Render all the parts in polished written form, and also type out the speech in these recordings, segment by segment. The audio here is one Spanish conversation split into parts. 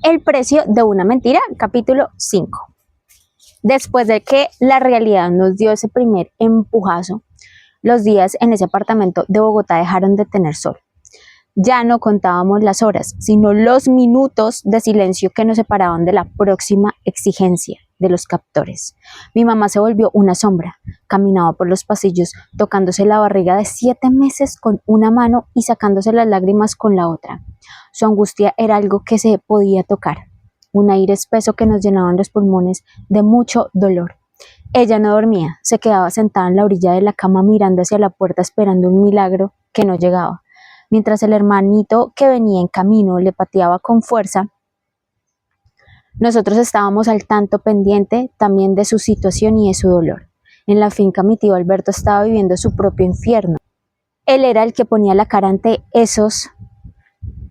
El precio de una mentira, capítulo 5. Después de que la realidad nos dio ese primer empujazo, los días en ese apartamento de Bogotá dejaron de tener sol. Ya no contábamos las horas, sino los minutos de silencio que nos separaban de la próxima exigencia de los captores. Mi mamá se volvió una sombra, caminaba por los pasillos tocándose la barriga de 7 meses con una mano y sacándose las lágrimas con la otra. Su angustia era algo que se podía tocar, un aire espeso que nos llenaba los pulmones de mucho dolor. Ella no dormía, se quedaba sentada en la orilla de la cama mirando hacia la puerta esperando un milagro que no llegaba. Mientras el hermanito que venía en camino le pateaba con fuerza, nosotros estábamos al tanto pendiente también de su situación y de su dolor. En la finca mi tío Alberto estaba viviendo su propio infierno. Él era el que ponía la cara ante esos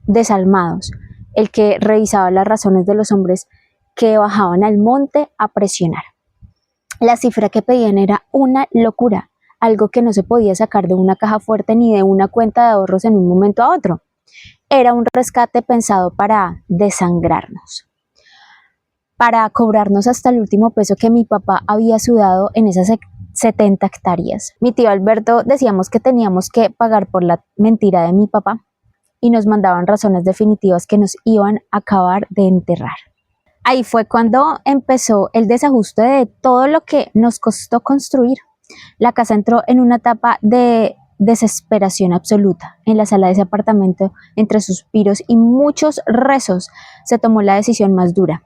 desalmados, el que revisaba las razones de los hombres que bajaban al monte a presionar. La cifra que pedían era una locura, algo que no se podía sacar de una caja fuerte ni de una cuenta de ahorros en un momento a otro. Era un rescate pensado para desangrarnos, para cobrarnos hasta el último peso que mi papá había sudado en esas 70 hectáreas. Mi tío Alberto decíamos que teníamos que pagar por la mentira de mi papá y nos mandaban razones definitivas que nos iban a acabar de enterrar. Ahí fue cuando empezó el desajuste de todo lo que nos costó construir. La casa entró en una etapa de desesperación absoluta. En la sala de ese apartamento, entre suspiros y muchos rezos, se tomó la decisión más dura: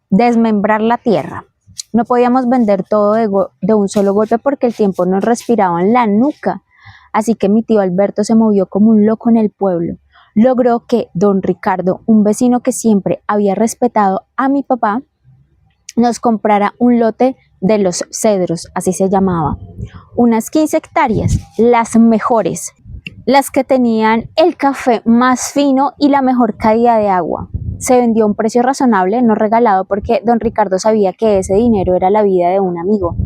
desmembrar la tierra. No podíamos vender todo de un solo golpe porque el tiempo nos respiraba en la nuca. Así que mi tío Alberto se movió como un loco en el pueblo. Logró que don Ricardo, un vecino que siempre había respetado a mi papá, nos comprara un lote de los cedros, así se llamaba. Unas 15 hectáreas, las mejores, las que tenían el café más fino y la mejor calidad de agua. Se vendió a un precio razonable, no regalado, porque don Ricardo sabía que ese dinero era la vida de un amigo.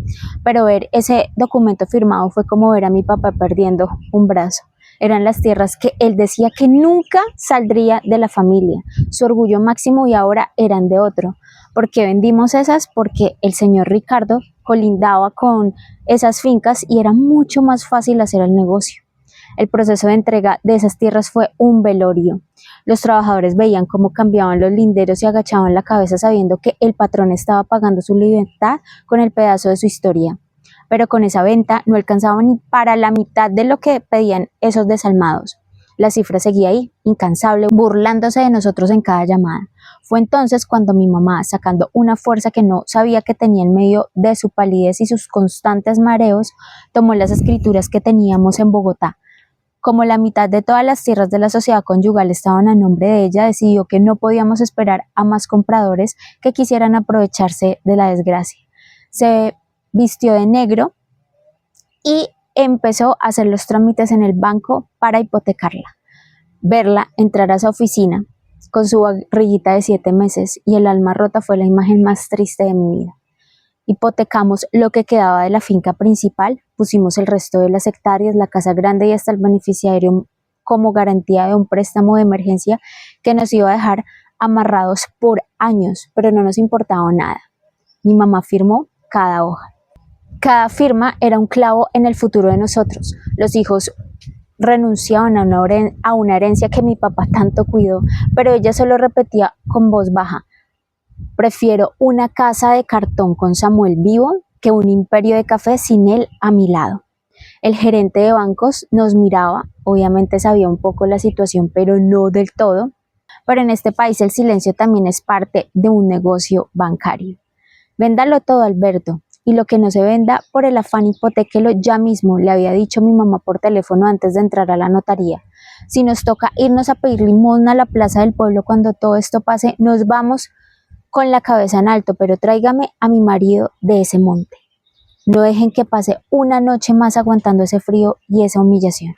Pero ver ese documento firmado fue como ver a mi papá perdiendo un brazo. Eran las tierras que él decía que nunca saldría de la familia, su orgullo máximo, y ahora eran de otro. ¿Por qué vendimos esas? Porque el señor Ricardo colindaba con esas fincas y era mucho más fácil hacer el negocio. El proceso de entrega de esas tierras fue un velorio. Los trabajadores veían cómo cambiaban los linderos y agachaban la cabeza sabiendo que el patrón estaba pagando su libertad con el pedazo de su historia. Pero con esa venta no alcanzaba ni para la mitad de lo que pedían esos desalmados. La cifra seguía ahí, incansable, burlándose de nosotros en cada llamada. Fue entonces cuando mi mamá, sacando una fuerza que no sabía que tenía en medio de su palidez y sus constantes mareos, tomó las escrituras que teníamos en Bogotá. Como la mitad de todas las tierras de la sociedad conyugal estaban a nombre de ella, decidió que no podíamos esperar a más compradores que quisieran aprovecharse de la desgracia. Se vistió de negro y empezó a hacer los trámites en el banco para hipotecarla. Verla entrar a esa oficina con su barriguita de 7 meses y el alma rota fue la imagen más triste de mi vida. Hipotecamos lo que quedaba de la finca principal, pusimos el resto de las hectáreas, la casa grande y hasta el beneficiario como garantía de un préstamo de emergencia que nos iba a dejar amarrados por años, pero no nos importaba nada. Mi mamá firmó cada hoja. Cada firma era un clavo en el futuro de nosotros. Los hijos renunciaban a una herencia que mi papá tanto cuidó, pero ella solo repetía con voz baja: prefiero una casa de cartón con Samuel vivo que un imperio de café sin él a mi lado. El gerente de bancos nos miraba, obviamente sabía un poco la situación, pero no del todo. Pero en este país el silencio también es parte de un negocio bancario. Véndalo todo, Alberto, y lo que no se venda, por el afán hipotéquelo ya mismo, le había dicho mi mamá por teléfono antes de entrar a la notaría. Si nos toca irnos a pedir limosna a la plaza del pueblo cuando todo esto pase, nos vamos con la cabeza en alto, pero tráigame a mi marido de ese monte. No dejen que pase una noche más aguantando ese frío y esa humillación.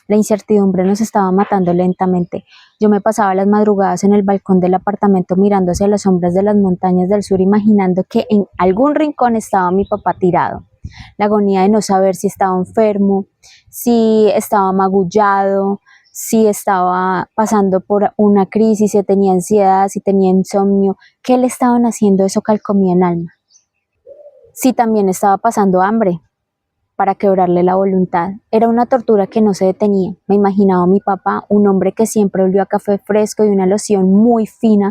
La incertidumbre nos estaba matando lentamente. Yo me pasaba las madrugadas en el balcón del apartamento mirando hacia las sombras de las montañas del sur, imaginando que en algún rincón estaba mi papá tirado. La agonía de no saber si estaba enfermo, si estaba magullado, si estaba pasando por una crisis, si tenía ansiedad, si tenía insomnio, qué le estaban haciendo eso calcomía en alma. Si también estaba pasando hambre para quebrarle la voluntad. Era una tortura que no se detenía. Me imaginaba a mi papá, un hombre que siempre olió a café fresco y una loción muy fina,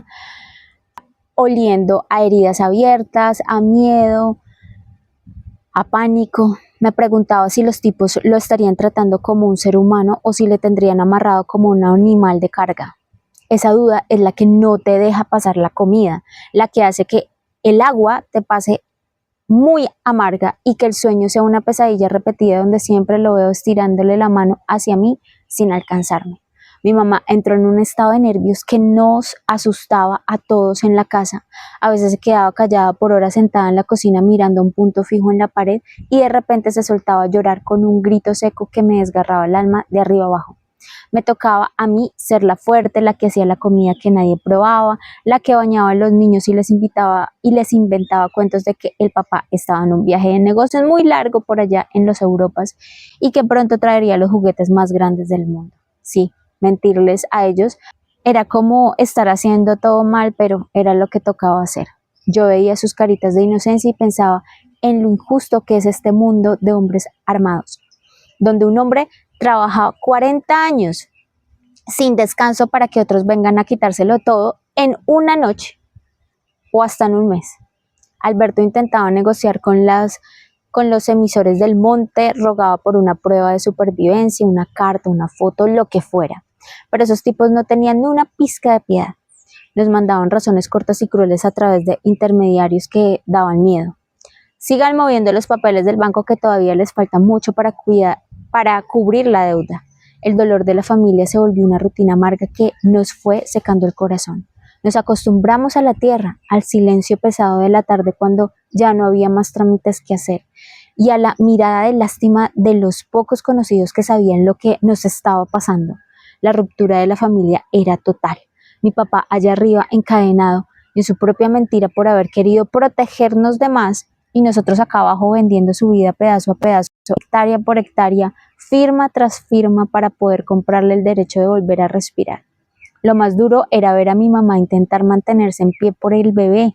oliendo a heridas abiertas, a miedo, a pánico. Me preguntaba si los tipos lo estarían tratando como un ser humano o si le tendrían amarrado como un animal de carga. Esa duda es la que no te deja pasar la comida, la que hace que el agua te pase muy amarga y que el sueño sea una pesadilla repetida donde siempre lo veo estirándole la mano hacia mí sin alcanzarme. Mi mamá entró en un estado de nervios que nos asustaba a todos en la casa. A veces se quedaba callada por horas sentada en la cocina mirando un punto fijo en la pared y de repente se soltaba a llorar con un grito seco que me desgarraba el alma de arriba abajo. Me tocaba a mí ser la fuerte, la que hacía la comida que nadie probaba, la que bañaba a los niños y les invitaba y les inventaba cuentos de que el papá estaba en un viaje de negocios muy largo por allá en las Europas y que pronto traería los juguetes más grandes del mundo. Sí, mentirles a ellos era como estar haciendo todo mal, pero era lo que tocaba hacer. Yo veía sus caritas de inocencia y pensaba en lo injusto que es este mundo de hombres armados, donde un hombre trabaja 40 años sin descanso para que otros vengan a quitárselo todo en una noche o hasta en un mes. Alberto intentaba negociar con los emisores del monte, rogaba por una prueba de supervivencia, una carta, una foto, lo que fuera. Pero esos tipos no tenían ni una pizca de piedad. Nos mandaban razones cortas y crueles a través de intermediarios que daban miedo. Sigan moviendo los papeles del banco que todavía les falta mucho para cubrir la deuda. El dolor de la familia se volvió una rutina amarga que nos fue secando el corazón. Nos acostumbramos a la tierra, al silencio pesado de la tarde cuando ya no había más trámites que hacer y a la mirada de lástima de los pocos conocidos que sabían lo que nos estaba pasando. La ruptura de la familia era total. Mi papá allá arriba encadenado en su propia mentira por haber querido protegernos de más y nosotros acá abajo vendiendo su vida pedazo a pedazo, hectárea por hectárea, firma tras firma para poder comprarle el derecho de volver a respirar. Lo más duro era ver a mi mamá intentar mantenerse en pie por el bebé.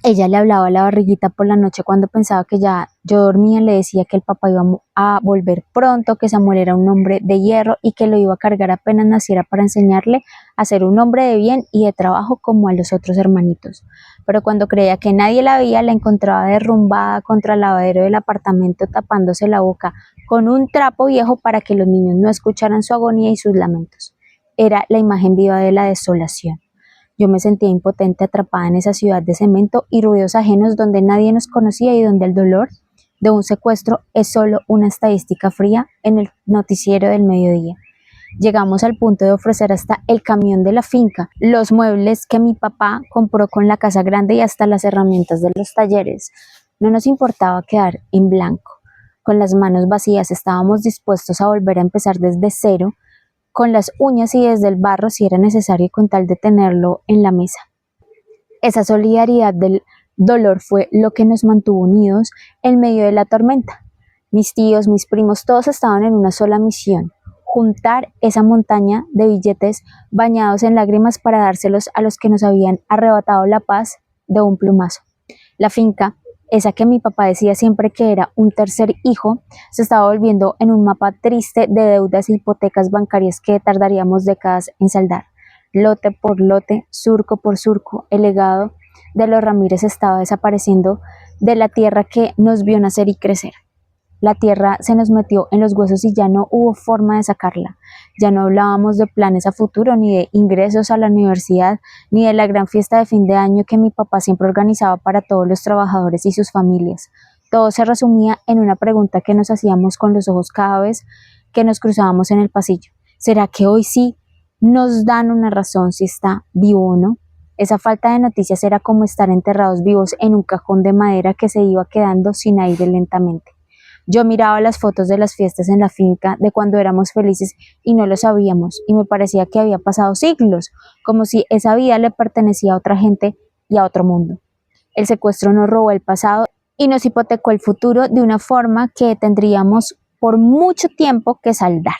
Ella le hablaba a la barriguita por la noche cuando pensaba que ya yo dormía, le decía que el papá iba a volver pronto, que Samuel era un hombre de hierro y que lo iba a cargar apenas naciera para enseñarle a ser un hombre de bien y de trabajo como a los otros hermanitos. Pero cuando creía que nadie la veía, la encontraba derrumbada contra el lavadero del apartamento tapándose la boca con un trapo viejo para que los niños no escucharan su agonía y sus lamentos. Era la imagen viva de la desolación. Yo me sentía impotente atrapada en esa ciudad de cemento y ruidos ajenos donde nadie nos conocía y donde el dolor de un secuestro es solo una estadística fría en el noticiero del mediodía. Llegamos al punto de ofrecer hasta el camión de la finca, los muebles que mi papá compró con la casa grande y hasta las herramientas de los talleres. No nos importaba quedar en blanco. Con las manos vacías estábamos dispuestos a volver a empezar desde cero, con las uñas y desde el barro si era necesario con tal de tenerlo en la mesa. Esa solidaridad del dolor fue lo que nos mantuvo unidos en medio de la tormenta. Mis tíos, mis primos, todos estaban en una sola misión: juntar esa montaña de billetes bañados en lágrimas para dárselos a los que nos habían arrebatado la paz de un plumazo. La finca, esa que mi papá decía siempre que era un tercer hijo, se estaba volviendo en un mapa triste de deudas e hipotecas bancarias que tardaríamos décadas en saldar. Lote por lote, surco por surco, el legado de los Ramírez estaba desapareciendo de la tierra que nos vio nacer y crecer. La tierra se nos metió en los huesos y ya no hubo forma de sacarla. Ya no hablábamos de planes a futuro, ni de ingresos a la universidad, ni de la gran fiesta de fin de año que mi papá siempre organizaba para todos los trabajadores y sus familias. Todo se resumía en una pregunta que nos hacíamos con los ojos cada vez que nos cruzábamos en el pasillo. ¿Será que hoy sí nos dan una razón si está vivo o no? Esa falta de noticias era como estar enterrados vivos en un cajón de madera que se iba quedando sin aire lentamente. Yo miraba las fotos de las fiestas en la finca de cuando éramos felices y no lo sabíamos, y me parecía que había pasado siglos, como si esa vida le pertenecía a otra gente y a otro mundo. El secuestro nos robó el pasado y nos hipotecó el futuro de una forma que tendríamos por mucho tiempo que saldar.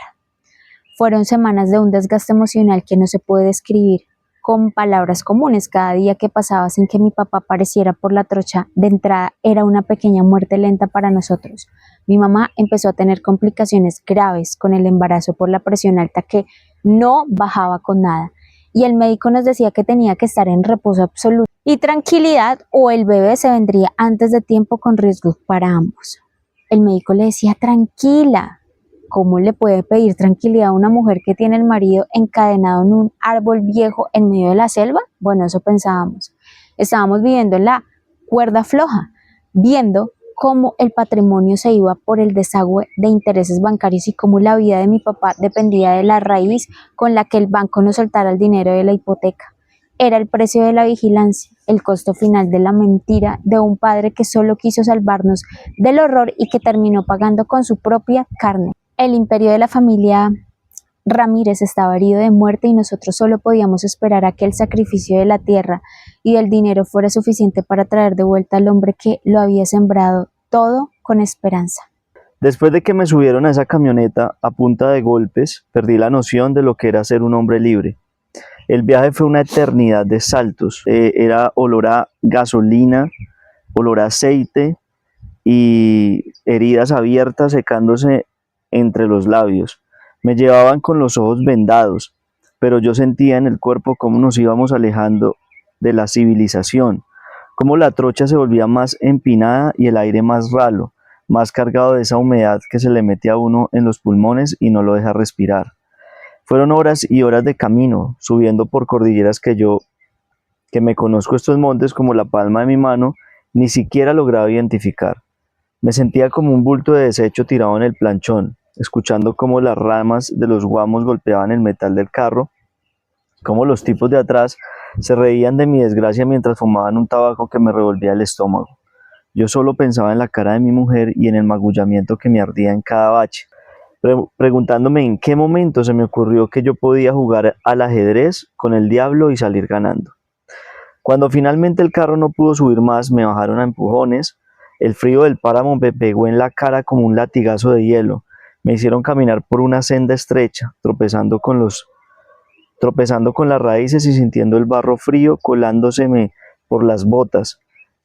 Fueron semanas de un desgaste emocional que no se puede describir con palabras comunes. Cada día que pasaba sin que mi papá apareciera por la trocha de entrada era una pequeña muerte lenta para nosotros. Mi mamá empezó a tener complicaciones graves con el embarazo por la presión alta que no bajaba con nada. Y el médico nos decía que tenía que estar en reposo absoluto y tranquilidad o el bebé se vendría antes de tiempo con riesgo para ambos. El médico le decía, tranquila. ¿Cómo le puede pedir tranquilidad a una mujer que tiene el marido encadenado en un árbol viejo en medio de la selva? Bueno, eso pensábamos. Estábamos viviendo en la cuerda floja, viendo cómo el patrimonio se iba por el desagüe de intereses bancarios y cómo la vida de mi papá dependía de la raíz con la que el banco nos soltara el dinero de la hipoteca. Era el precio de la vigilancia, el costo final de la mentira de un padre que solo quiso salvarnos del horror y que terminó pagando con su propia carne. El imperio de la familia Ramírez estaba herido de muerte y nosotros solo podíamos esperar a que el sacrificio de la tierra y del dinero fuera suficiente para traer de vuelta al hombre que lo había sembrado todo con esperanza. Después de que me subieron a esa camioneta a punta de golpes, perdí la noción de lo que era ser un hombre libre. El viaje fue una eternidad de saltos. Era olor a gasolina, olor a aceite y heridas abiertas secándose entre los labios. Me llevaban con los ojos vendados, pero yo sentía en el cuerpo cómo nos íbamos alejando de la civilización, cómo la trocha se volvía más empinada y el aire más ralo, más cargado de esa humedad que se le mete a uno en los pulmones y no lo deja respirar. Fueron horas y horas de camino, subiendo por cordilleras que me conozco estos montes como la palma de mi mano, ni siquiera lograba identificar. Me sentía como un bulto de desecho tirado en el planchón, escuchando cómo las ramas de los guamos golpeaban el metal del carro, cómo los tipos de atrás se reían de mi desgracia mientras fumaban un tabaco que me revolvía el estómago. Yo solo pensaba en la cara de mi mujer y en el magullamiento que me ardía en cada bache, preguntándome en qué momento se me ocurrió que yo podía jugar al ajedrez con el diablo y salir ganando. Cuando finalmente el carro no pudo subir más, me bajaron a empujones. El frío del páramo me pegó en la cara como un latigazo de hielo. Me hicieron caminar por una senda estrecha, tropezando con las raíces y sintiendo el barro frío colándoseme por las botas,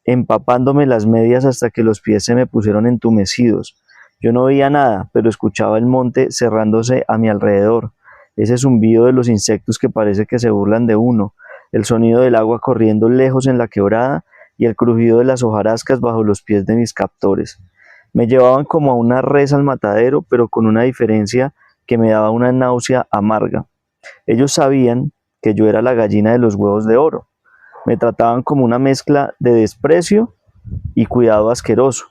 empapándome las medias hasta que los pies se me pusieron entumecidos. Yo no veía nada, pero escuchaba el monte cerrándose a mi alrededor, ese zumbido de los insectos que parece que se burlan de uno, el sonido del agua corriendo lejos en la quebrada y el crujido de las hojarascas bajo los pies de mis captores. Me llevaban como a una res al matadero, pero con una diferencia que me daba una náusea amarga. Ellos sabían que yo era la gallina de los huevos de oro. Me trataban como una mezcla de desprecio y cuidado asqueroso.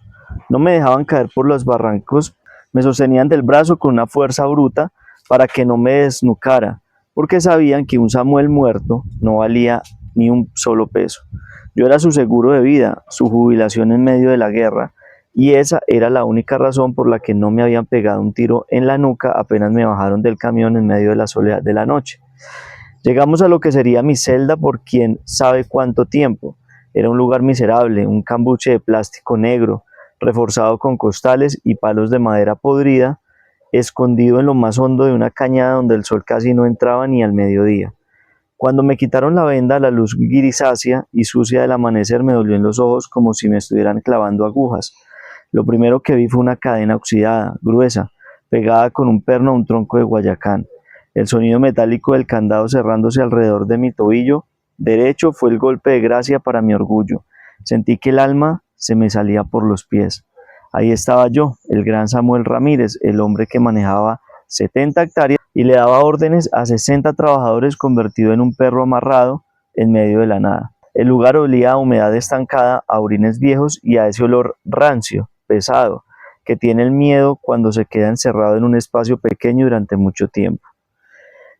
No me dejaban caer por los barrancos, me sostenían del brazo con una fuerza bruta para que no me desnucara, porque sabían que un Samuel muerto no valía ni un solo peso. Yo era su seguro de vida, su jubilación en medio de la guerra, y esa era la única razón por la que no me habían pegado un tiro en la nuca apenas me bajaron del camión en medio de la soledad de la noche. Llegamos a lo que sería mi celda por quién sabe cuánto tiempo. Era un lugar miserable, un cambuche de plástico negro, reforzado con costales y palos de madera podrida, escondido en lo más hondo de una cañada donde el sol casi no entraba ni al mediodía. Cuando me quitaron la venda, la luz grisácea y sucia del amanecer me dolió en los ojos como si me estuvieran clavando agujas. Lo primero que vi fue una cadena oxidada, gruesa, pegada con un perno a un tronco de guayacán. El sonido metálico del candado cerrándose alrededor de mi tobillo derecho fue el golpe de gracia para mi orgullo. Sentí que el alma se me salía por los pies. Ahí estaba yo, el gran Samuel Ramírez, el hombre que manejaba 70 hectáreas y le daba órdenes a 60 trabajadores convertido en un perro amarrado en medio de la nada. El lugar olía a humedad estancada, a orines viejos y a ese olor rancio, pesado, que tiene el miedo cuando se queda encerrado en un espacio pequeño durante mucho tiempo.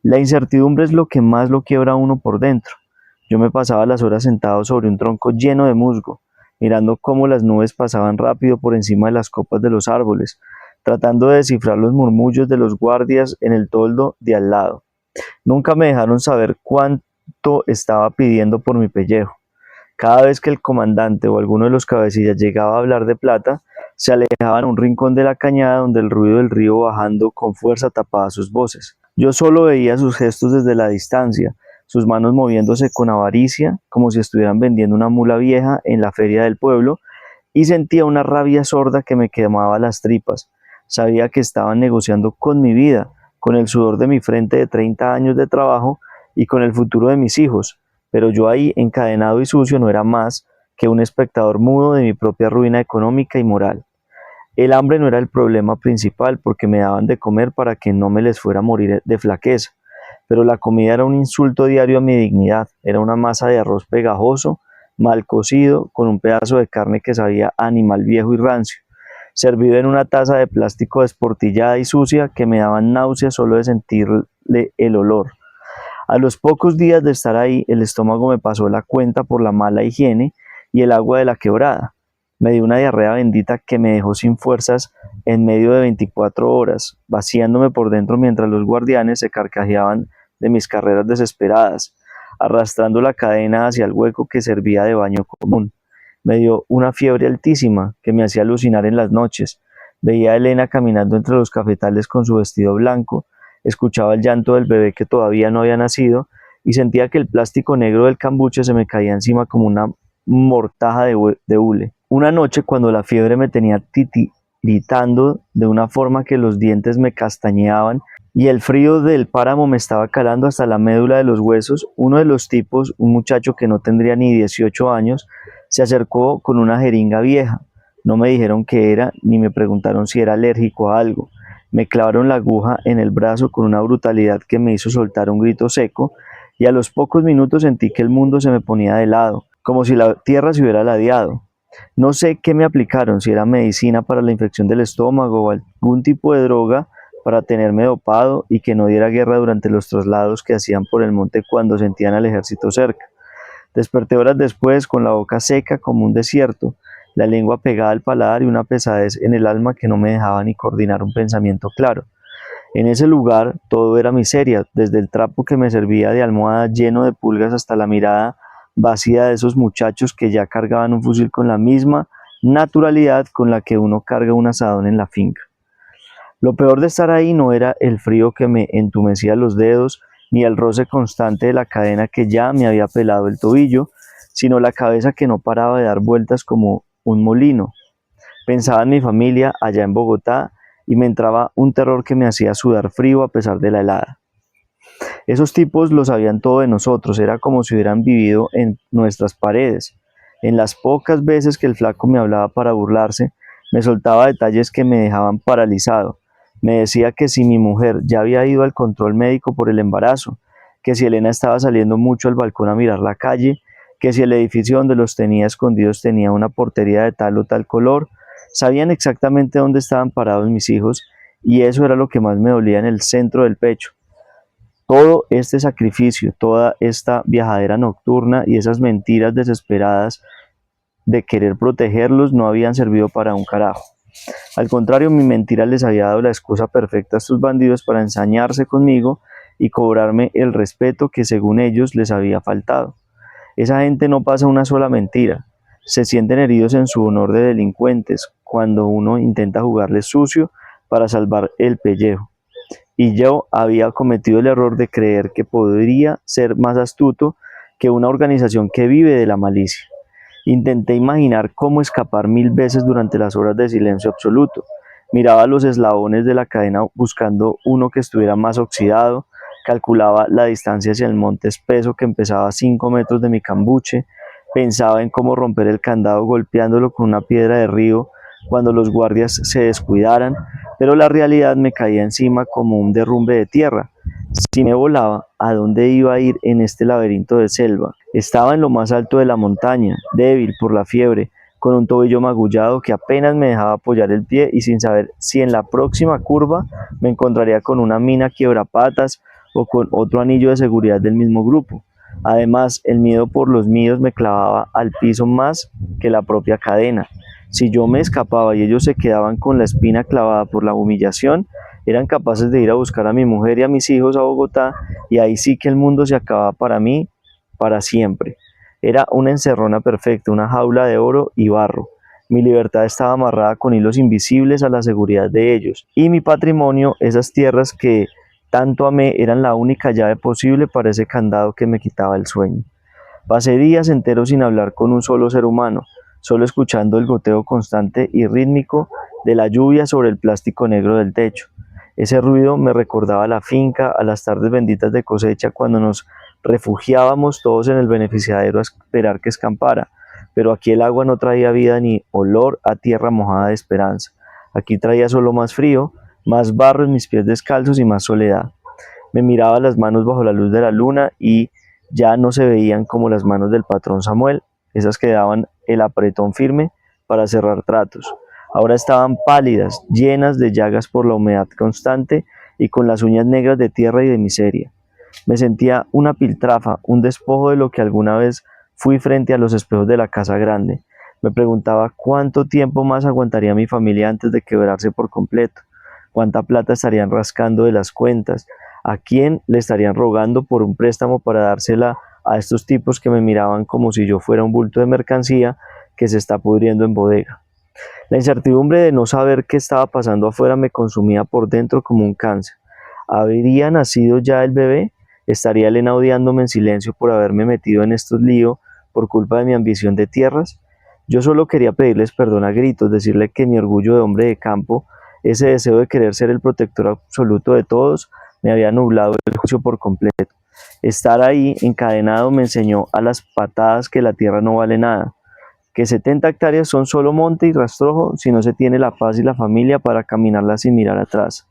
La incertidumbre es lo que más lo quiebra a uno por dentro. Yo me pasaba las horas sentado sobre un tronco lleno de musgo, mirando cómo las nubes pasaban rápido por encima de las copas de los árboles, tratando de descifrar los murmullos de los guardias en el toldo de al lado. Nunca me dejaron saber cuánto estaba pidiendo por mi pellejo. Cada vez que el comandante o alguno de los cabecillas llegaba a hablar de plata, se alejaban a un rincón de la cañada donde el ruido del río bajando con fuerza tapaba sus voces. Yo solo veía sus gestos desde la distancia, sus manos moviéndose con avaricia, como si estuvieran vendiendo una mula vieja en la feria del pueblo, y sentía una rabia sorda que me quemaba las tripas. Sabía que estaban negociando con mi vida, con el sudor de mi frente de 30 años de trabajo y con el futuro de mis hijos, pero yo ahí, encadenado y sucio, no era más que un espectador mudo de mi propia ruina económica y moral. El hambre no era el problema principal porque me daban de comer para que no me les fuera a morir de flaqueza, pero la comida era un insulto diario a mi dignidad, era una masa de arroz pegajoso, mal cocido, con un pedazo de carne que sabía a animal viejo y rancio, servido en una taza de plástico desportillada y sucia que me daban náuseas solo de sentirle el olor. A los pocos días de estar ahí, el estómago me pasó la cuenta por la mala higiene y el agua de la quebrada. Me dio una diarrea bendita que me dejó sin fuerzas en medio de 24 horas, vaciándome por dentro mientras los guardianes se carcajeaban de mis carreras desesperadas, arrastrando la cadena hacia el hueco que servía de baño común. Me dio una fiebre altísima que me hacía alucinar en las noches. Veía a Elena caminando entre los cafetales con su vestido blanco, escuchaba el llanto del bebé que todavía no había nacido y sentía que el plástico negro del cambuche se me caía encima como una mortaja de hule. Una noche, cuando la fiebre me tenía titiritando de una forma que los dientes me castañeaban y el frío del páramo me estaba calando hasta la médula de los huesos, uno de los tipos, un muchacho que no tendría ni 18 años, se acercó con una jeringa vieja. No me dijeron qué era, ni me preguntaron si era alérgico a algo. Me clavaron la aguja en el brazo con una brutalidad que me hizo soltar un grito seco, y a los pocos minutos sentí que el mundo se me ponía de lado, como si la tierra se hubiera ladeado. No sé qué me aplicaron, si era medicina para la infección del estómago o algún tipo de droga para tenerme dopado y que no diera guerra durante los traslados que hacían por el monte cuando sentían al ejército cerca. Desperté horas después con la boca seca como un desierto, la lengua pegada al paladar y una pesadez en el alma que no me dejaba ni coordinar un pensamiento claro. En ese lugar todo era miseria, desde el trapo que me servía de almohada lleno de pulgas hasta la mirada vacía de esos muchachos que ya cargaban un fusil con la misma naturalidad con la que uno carga un asadón en la finca. Lo peor de estar ahí no era el frío que me entumecía los dedos, ni el roce constante de la cadena que ya me había pelado el tobillo, sino la cabeza que no paraba de dar vueltas como un molino. Pensaba en mi familia allá en Bogotá y me entraba un terror que me hacía sudar frío a pesar de la helada. Esos tipos lo sabían todo de nosotros, era como si hubieran vivido en nuestras paredes. En las pocas veces que el flaco me hablaba para burlarse, me soltaba detalles que me dejaban paralizado. Me decía que si mi mujer ya había ido al control médico por el embarazo, que si Elena estaba saliendo mucho al balcón a mirar la calle, que si el edificio donde los tenía escondidos tenía una portería de tal o tal color. Sabían exactamente dónde estaban parados mis hijos y eso era lo que más me dolía en el centro del pecho. Todo este sacrificio, toda esta viajadera nocturna y esas mentiras desesperadas de querer protegerlos no habían servido para un carajo. Al contrario, mi mentira les había dado la excusa perfecta a estos bandidos para ensañarse conmigo y cobrarme el respeto que según ellos les había faltado. Esa gente no pasa una sola mentira. Se sienten heridos en su honor de delincuentes cuando uno intenta jugarles sucio para salvar el pellejo. Y yo había cometido el error de creer que podría ser más astuto que una organización que vive de la malicia. Intenté imaginar cómo escapar 1000 veces durante las horas de silencio absoluto. Miraba los eslabones de la cadena buscando uno que estuviera más oxidado, calculaba la distancia hacia el monte espeso que empezaba a 5 metros de mi cambuche, pensaba en cómo romper el candado golpeándolo con una piedra de río cuando los guardias se descuidaran, pero la realidad me caía encima como un derrumbe de tierra. Si me volaba, ¿a dónde iba a ir en este laberinto de selva? Estaba en lo más alto de la montaña, débil por la fiebre, con un tobillo magullado que apenas me dejaba apoyar el pie y sin saber si en la próxima curva me encontraría con una mina quiebrapatas o con otro anillo de seguridad del mismo grupo. Además, el miedo por los míos me clavaba al piso más que la propia cadena. Si yo me escapaba y ellos se quedaban con la espina clavada por la humillación, eran capaces de ir a buscar a mi mujer y a mis hijos a Bogotá y ahí sí que el mundo se acababa para mí, para siempre. Era una encerrona perfecta, una jaula de oro y barro. Mi libertad estaba amarrada con hilos invisibles a la seguridad de ellos y mi patrimonio, esas tierras que tanto amé eran la única llave posible para ese candado que me quitaba el sueño. Pasé días enteros sin hablar con un solo ser humano, solo escuchando el goteo constante y rítmico de la lluvia sobre el plástico negro del techo. Ese ruido me recordaba a la finca, a las tardes benditas de cosecha cuando nos refugiábamos todos en el beneficiadero a esperar que escampara, pero aquí el agua no traía vida ni olor a tierra mojada de esperanza. Aquí traía solo más frío, más barro en mis pies descalzos y más soledad. Me miraba las manos bajo la luz de la luna y ya no se veían como las manos del patrón Samuel, esas que daban el apretón firme para cerrar tratos. Ahora estaban pálidas, llenas de llagas por la humedad constante y con las uñas negras de tierra y de miseria. Me sentía una piltrafa, un despojo de lo que alguna vez fui frente a los espejos de la casa grande. Me preguntaba cuánto tiempo más aguantaría mi familia antes de quebrarse por completo, cuánta plata estarían rascando de las cuentas, a quién le estarían rogando por un préstamo para dársela a estos tipos que me miraban como si yo fuera un bulto de mercancía que se está pudriendo en bodega. La incertidumbre de no saber qué estaba pasando afuera me consumía por dentro como un cáncer. ¿Habría nacido ya el bebé? ¿Estaría Elena odiándome en silencio por haberme metido en estos líos por culpa de mi ambición de tierras? Yo solo quería pedirles perdón a gritos, decirle que mi orgullo de hombre de campo, ese deseo de querer ser el protector absoluto de todos, me había nublado el juicio por completo. Estar ahí encadenado me enseñó a las patadas que la tierra no vale nada, que 70 hectáreas son solo monte y rastrojo si no se tiene la paz y la familia para caminarlas sin mirar atrás.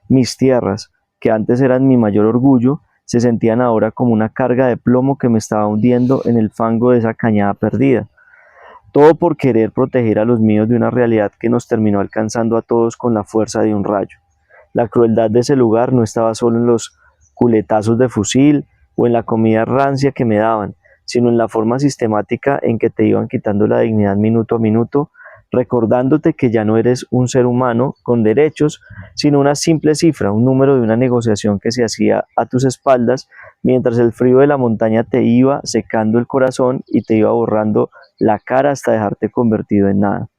Mis tierras, que antes eran mi mayor orgullo, se sentían ahora como una carga de plomo que me estaba hundiendo en el fango de esa cañada perdida. Todo por querer proteger a los míos de una realidad que nos terminó alcanzando a todos con la fuerza de un rayo. La crueldad de ese lugar no estaba solo en los culetazos de fusil o en la comida rancia que me daban, sino en la forma sistemática en que te iban quitando la dignidad minuto a minuto, recordándote que ya no eres un ser humano con derechos, sino una simple cifra, un número de una negociación que se hacía a tus espaldas, mientras el frío de la montaña te iba secando el corazón y te iba borrando la cara hasta dejarte convertido en nada.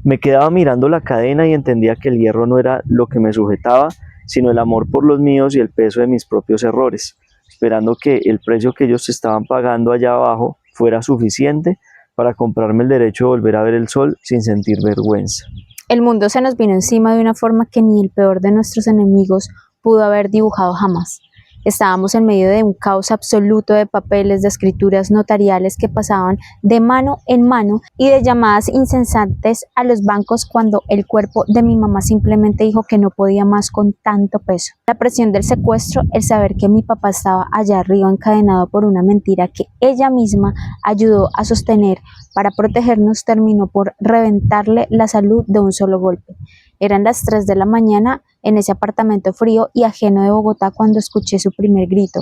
Me quedaba mirando la cadena y entendía que el hierro no era lo que me sujetaba, sino el amor por los míos y el peso de mis propios errores, esperando que el precio que ellos estaban pagando allá abajo fuera suficiente para comprarme el derecho de volver a ver el sol sin sentir vergüenza. El mundo se nos vino encima de una forma que ni el peor de nuestros enemigos pudo haber dibujado jamás. Estábamos en medio de un caos absoluto de papeles, de escrituras notariales que pasaban de mano en mano y de llamadas incesantes a los bancos cuando el cuerpo de mi mamá simplemente dijo que no podía más con tanto peso. La presión del secuestro, el saber que mi papá estaba allá arriba encadenado por una mentira que ella misma ayudó a sostener para protegernos, terminó por reventarle la salud de un solo golpe. Eran las 3 de la mañana en ese apartamento frío y ajeno de Bogotá cuando escuché su primer grito,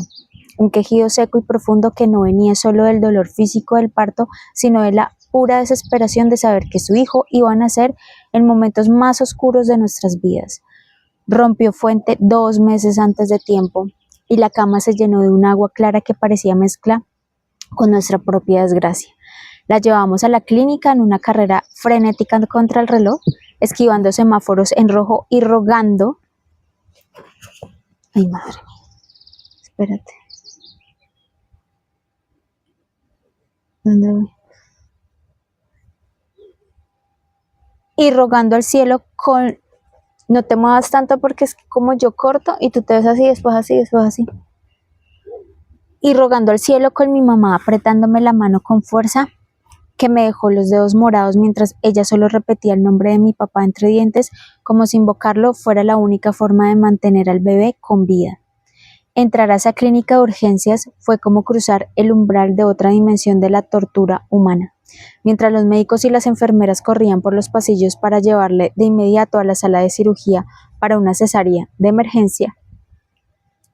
un quejido seco y profundo que no venía solo del dolor físico del parto, sino de la pura desesperación de saber que su hijo iba a nacer en momentos más oscuros de nuestras vidas. Rompió fuente 2 meses antes de tiempo y la cama se llenó de un agua clara que parecía mezcla con nuestra propia desgracia. La llevamos a la clínica en una carrera frenética contra el reloj, esquivando semáforos en rojo y rogando. Ay, madre mía, espérate. ¿Dónde voy? Y rogando al cielo con, no te muevas tanto porque es que como yo corto y tú te ves así, después así, después así. Y rogando al cielo con mi mamá apretándome la mano con fuerza, que me dejó los dedos morados mientras ella solo repetía el nombre de mi papá entre dientes, como si invocarlo fuera la única forma de mantener al bebé con vida. Entrar a esa clínica de urgencias fue como cruzar el umbral de otra dimensión de la tortura humana. Mientras los médicos y las enfermeras corrían por los pasillos para llevarle de inmediato a la sala de cirugía para una cesárea de emergencia,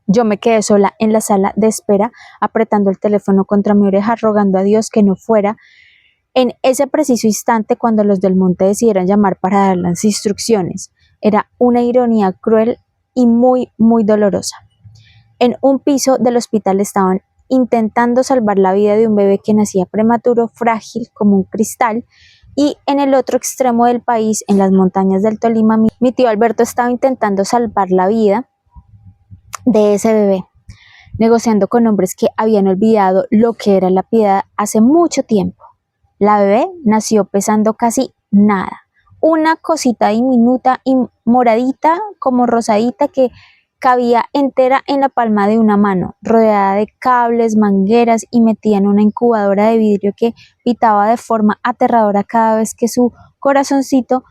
yo me quedé sola en la sala de espera, apretando el teléfono contra mi oreja, rogando a Dios que no fuera en ese preciso instante cuando los del monte decidieran llamar para dar las instrucciones. Era una ironía cruel y muy, muy dolorosa. En un piso del hospital estaban intentando salvar la vida de un bebé que nacía prematuro, frágil como un cristal, y en el otro extremo del país, en las montañas del Tolima, mi tío Alberto estaba intentando salvar la vida de ese bebé, negociando con hombres que habían olvidado lo que era la piedad hace mucho tiempo. La bebé nació pesando casi nada, una cosita diminuta y moradita como rosadita que cabía entera en la palma de una mano, rodeada de cables, mangueras y metida en una incubadora de vidrio que pitaba de forma aterradora cada vez que su corazoncito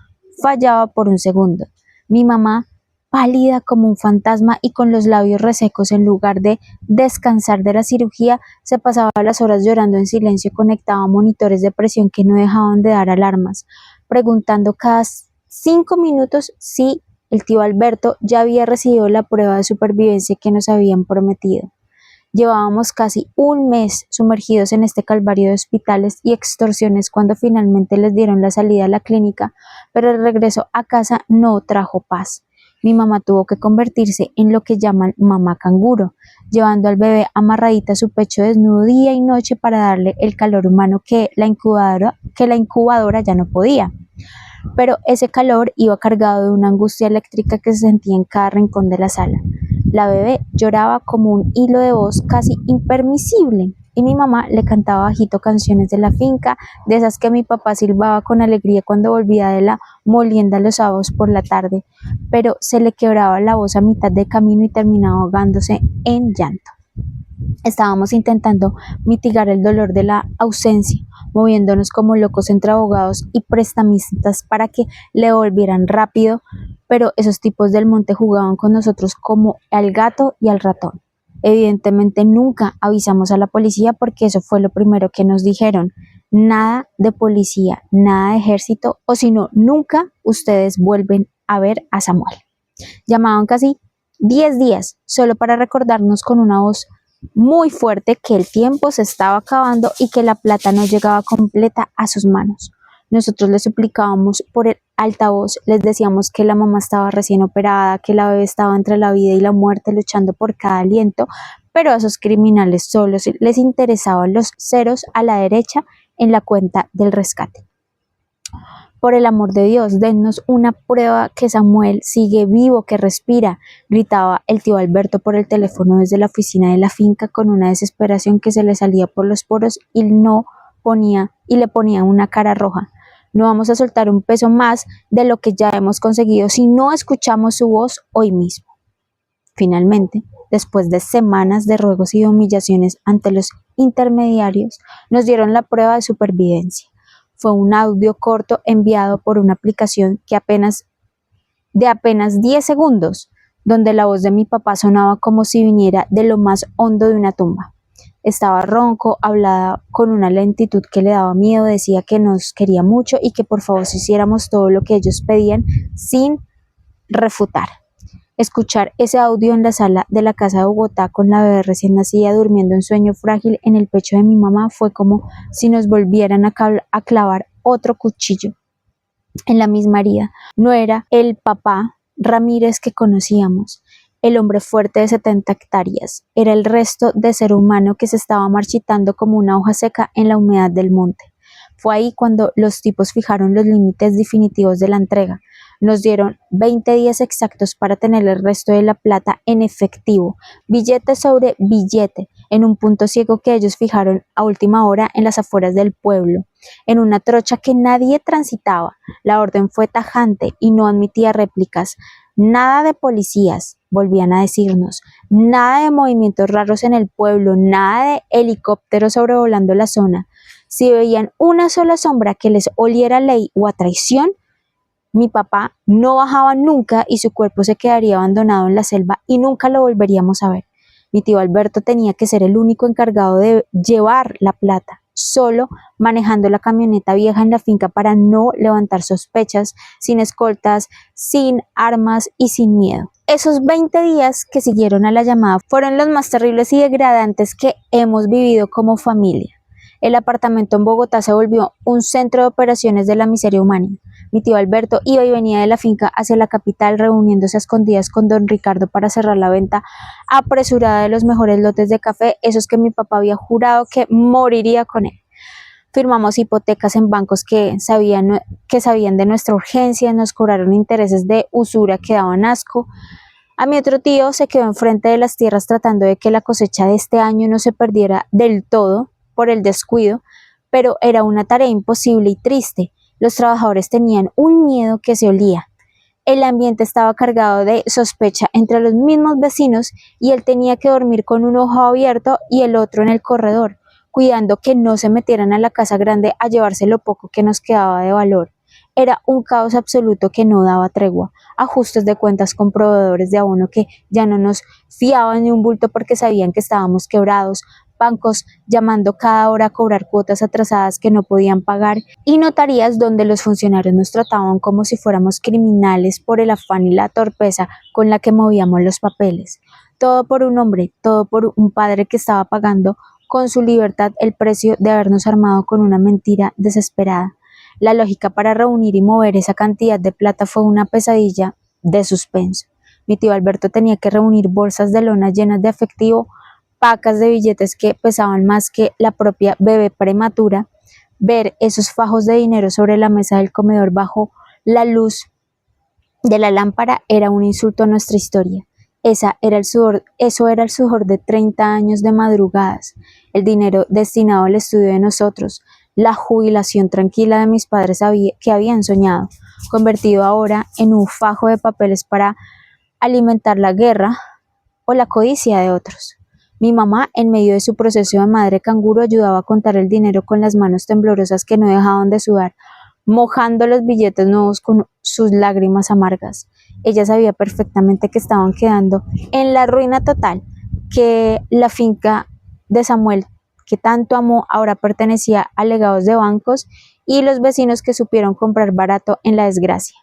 fallaba por un segundo. Mi mamá, pálida como un fantasma y con los labios resecos, en lugar de descansar de la cirugía, se pasaba las horas llorando en silencio, conectaba monitores de presión que no dejaban de dar alarmas, preguntando cada 5 minutos si el tío Alberto ya había recibido la prueba de supervivencia que nos habían prometido. Llevábamos casi un mes sumergidos en este calvario de hospitales y extorsiones cuando finalmente les dieron la salida a la clínica, pero el regreso a casa no trajo paz. Mi mamá tuvo que convertirse en lo que llaman mamá canguro, llevando al bebé amarradita a su pecho desnudo día y noche para darle el calor humano que la incubadora ya no podía. Pero ese calor iba cargado de una angustia eléctrica que se sentía en cada rincón de la sala. La bebé lloraba como un hilo de voz casi impermisible y mi mamá le cantaba bajito canciones de la finca, de esas que mi papá silbaba con alegría cuando volvía de la molienda los sábados por la tarde, pero se le quebraba la voz a mitad de camino y terminaba ahogándose en llanto. Estábamos intentando mitigar el dolor de la ausencia, moviéndonos como locos entre abogados y prestamistas para que le volvieran rápido, pero esos tipos del monte jugaban con nosotros como al gato y al ratón. Evidentemente nunca avisamos a la policía porque eso fue lo primero que nos dijeron. Nada de policía, nada de ejército, o si no, nunca ustedes vuelven a ver a Samuel. Llamaban casi 10 días solo para recordarnos con una voz muy fuerte que el tiempo se estaba acabando y que la plata no llegaba completa a sus manos. Nosotros les suplicábamos por el altavoz, les decíamos que la mamá estaba recién operada, que la bebé estaba entre la vida y la muerte luchando por cada aliento, pero a esos criminales solo les interesaban los ceros a la derecha en la cuenta del rescate. Por el amor de Dios, dennos una prueba que Samuel sigue vivo, que respira, gritaba el tío Alberto por el teléfono desde la oficina de la finca con una desesperación que se le salía por los poros y le ponía una cara roja. No vamos a soltar un peso más de lo que ya hemos conseguido si no escuchamos su voz hoy mismo. Finalmente, después de semanas de ruegos y de humillaciones ante los intermediarios, nos dieron la prueba de supervivencia. Fue un audio corto enviado por una aplicación de apenas 10 segundos, donde la voz de mi papá sonaba como si viniera de lo más hondo de una tumba. Estaba ronco, hablaba con una lentitud que le daba miedo, decía que nos quería mucho y que por favor hiciéramos todo lo que ellos pedían sin refutar. Escuchar ese audio en la sala de la casa de Bogotá con la bebé recién nacida durmiendo en sueño frágil en el pecho de mi mamá fue como si nos volvieran a clavar otro cuchillo en la misma herida. No era el papá Ramírez que conocíamos, el hombre fuerte de 70 hectáreas, era el resto de ser humano que se estaba marchitando como una hoja seca en la humedad del monte. Fue ahí cuando los tipos fijaron los límites definitivos de la entrega. Nos dieron 20 días exactos para tener el resto de la plata en efectivo, billete sobre billete, en un punto ciego que ellos fijaron a última hora en las afueras del pueblo, en una trocha que nadie transitaba. La orden fue tajante y no admitía réplicas. Nada de policías, volvían a decirnos, nada de movimientos raros en el pueblo, nada de helicópteros sobrevolando la zona. Si veían una sola sombra que les oliera a ley o a traición, mi papá no bajaba nunca y su cuerpo se quedaría abandonado en la selva y nunca lo volveríamos a ver. Mi tío Alberto tenía que ser el único encargado de llevar la plata, solo manejando la camioneta vieja en la finca para no levantar sospechas, sin escoltas, sin armas y sin miedo. Esos 20 días que siguieron a la llamada fueron los más terribles y degradantes que hemos vivido como familia. El apartamento en Bogotá se volvió un centro de operaciones de la miseria humana. Mi tío Alberto iba y venía de la finca hacia la capital, reuniéndose a escondidas con don Ricardo para cerrar la venta apresurada de los mejores lotes de café, esos que mi papá había jurado que moriría con él. Firmamos hipotecas en bancos que sabían de nuestra urgencia, nos cobraron intereses de usura que daban asco. A mi otro tío se quedó enfrente de las tierras tratando de que la cosecha de este año no se perdiera del todo por el descuido, pero era una tarea imposible y triste. Los trabajadores tenían un miedo que se olía. El ambiente estaba cargado de sospecha entre los mismos vecinos y él tenía que dormir con un ojo abierto y el otro en el corredor, cuidando que no se metieran a la casa grande a llevarse lo poco que nos quedaba de valor. Era un caos absoluto que no daba tregua, ajustes de cuentas con proveedores de abono que ya no nos fiaban ni un bulto porque sabían que estábamos quebrados, bancos llamando cada hora a cobrar cuotas atrasadas que no podían pagar y notarías donde los funcionarios nos trataban como si fuéramos criminales por el afán y la torpeza con la que movíamos los papeles. Todo por un hombre, todo por un padre que estaba pagando con su libertad el precio de habernos armado con una mentira desesperada. La lógica para reunir y mover esa cantidad de plata fue una pesadilla de suspenso. Mi tío Alberto tenía que reunir bolsas de lona llenas de efectivo, pacas de billetes que pesaban más que la propia bebé prematura. Ver esos fajos de dinero sobre la mesa del comedor bajo la luz de la lámpara era un insulto a nuestra historia. Eso era el sudor de 30 años de madrugadas, el dinero destinado al estudio de nosotros, la jubilación tranquila de mis padres que habían soñado, convertido ahora en un fajo de papeles para alimentar la guerra o la codicia de otros. Mi mamá, en medio de su proceso de madre canguro, ayudaba a contar el dinero con las manos temblorosas que no dejaban de sudar, mojando los billetes nuevos con sus lágrimas amargas. Ella sabía perfectamente que estaban quedando en la ruina total, que la finca de Samuel, que tanto amó, ahora pertenecía a legados de bancos y los vecinos que supieron comprar barato en la desgracia.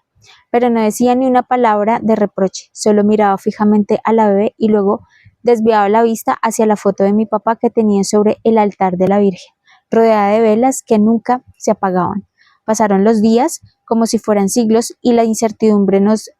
Pero no decía ni una palabra de reproche, solo miraba fijamente a la bebé y luego desviaba la vista hacia la foto de mi papá que tenía sobre el altar de la Virgen, rodeada de velas que nunca se apagaban. Pasaron los días como si fueran siglos y la incertidumbre nos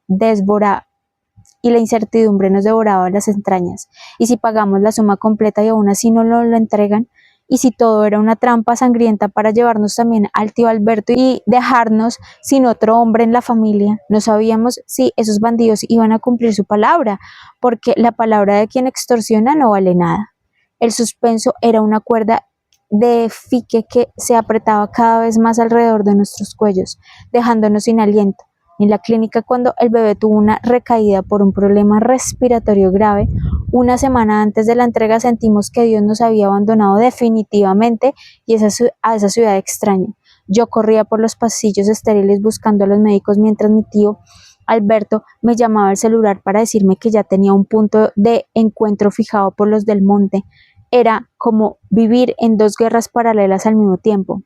devoraba las entrañas. ¿Y si pagamos la suma completa y aún así no nos lo entregan? ¿Y si todo era una trampa sangrienta para llevarnos también al tío Alberto y dejarnos sin otro hombre en la familia? No sabíamos si esos bandidos iban a cumplir su palabra, porque la palabra de quien extorsiona no vale nada. El suspenso era una cuerda de fique que se apretaba cada vez más alrededor de nuestros cuellos, dejándonos sin aliento. En la clínica, cuando el bebé tuvo una recaída por un problema respiratorio grave, una semana antes de la entrega sentimos que Dios nos había abandonado definitivamente a esa ciudad extraña. Yo corría por los pasillos estériles buscando a los médicos mientras mi tío Alberto me llamaba al celular para decirme que ya tenía un punto de encuentro fijado por los del monte. Era como vivir en dos guerras paralelas al mismo tiempo.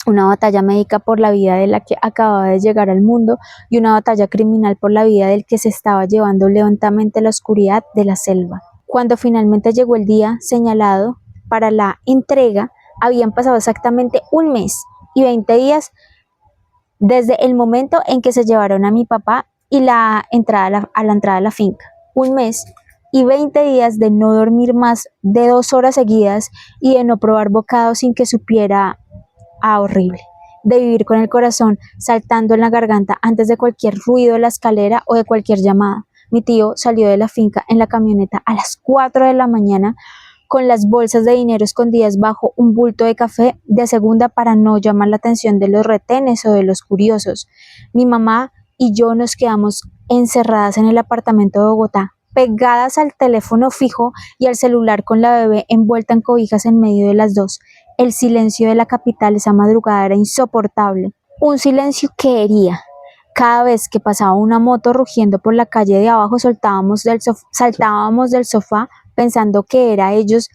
Una batalla médica por la vida de la que acababa de llegar al mundo y una batalla criminal por la vida del que se estaba llevando lentamente la oscuridad de la selva. Cuando finalmente llegó el día señalado para la entrega, habían pasado exactamente un mes y 20 días desde el momento en que se llevaron a mi papá y la entrada a la finca. Un mes y 20 días de no dormir más de 2 horas seguidas y de no probar bocado sin que supiera horrible, de vivir con el corazón saltando en la garganta antes de cualquier ruido de la escalera o de cualquier llamada. Mi tío salió de la finca en la camioneta a las 4 de la mañana con las bolsas de dinero escondidas bajo un bulto de café de segunda para no llamar la atención de los retenes o de los curiosos. Mi mamá y yo nos quedamos encerradas en el apartamento de Bogotá, pegadas al teléfono fijo y al celular con la bebé envuelta en cobijas en medio de las dos. El silencio de la capital esa madrugada era insoportable, un silencio que hería. Cada vez que pasaba una moto rugiendo por la calle de abajo, saltábamos del sofá pensando que era ellos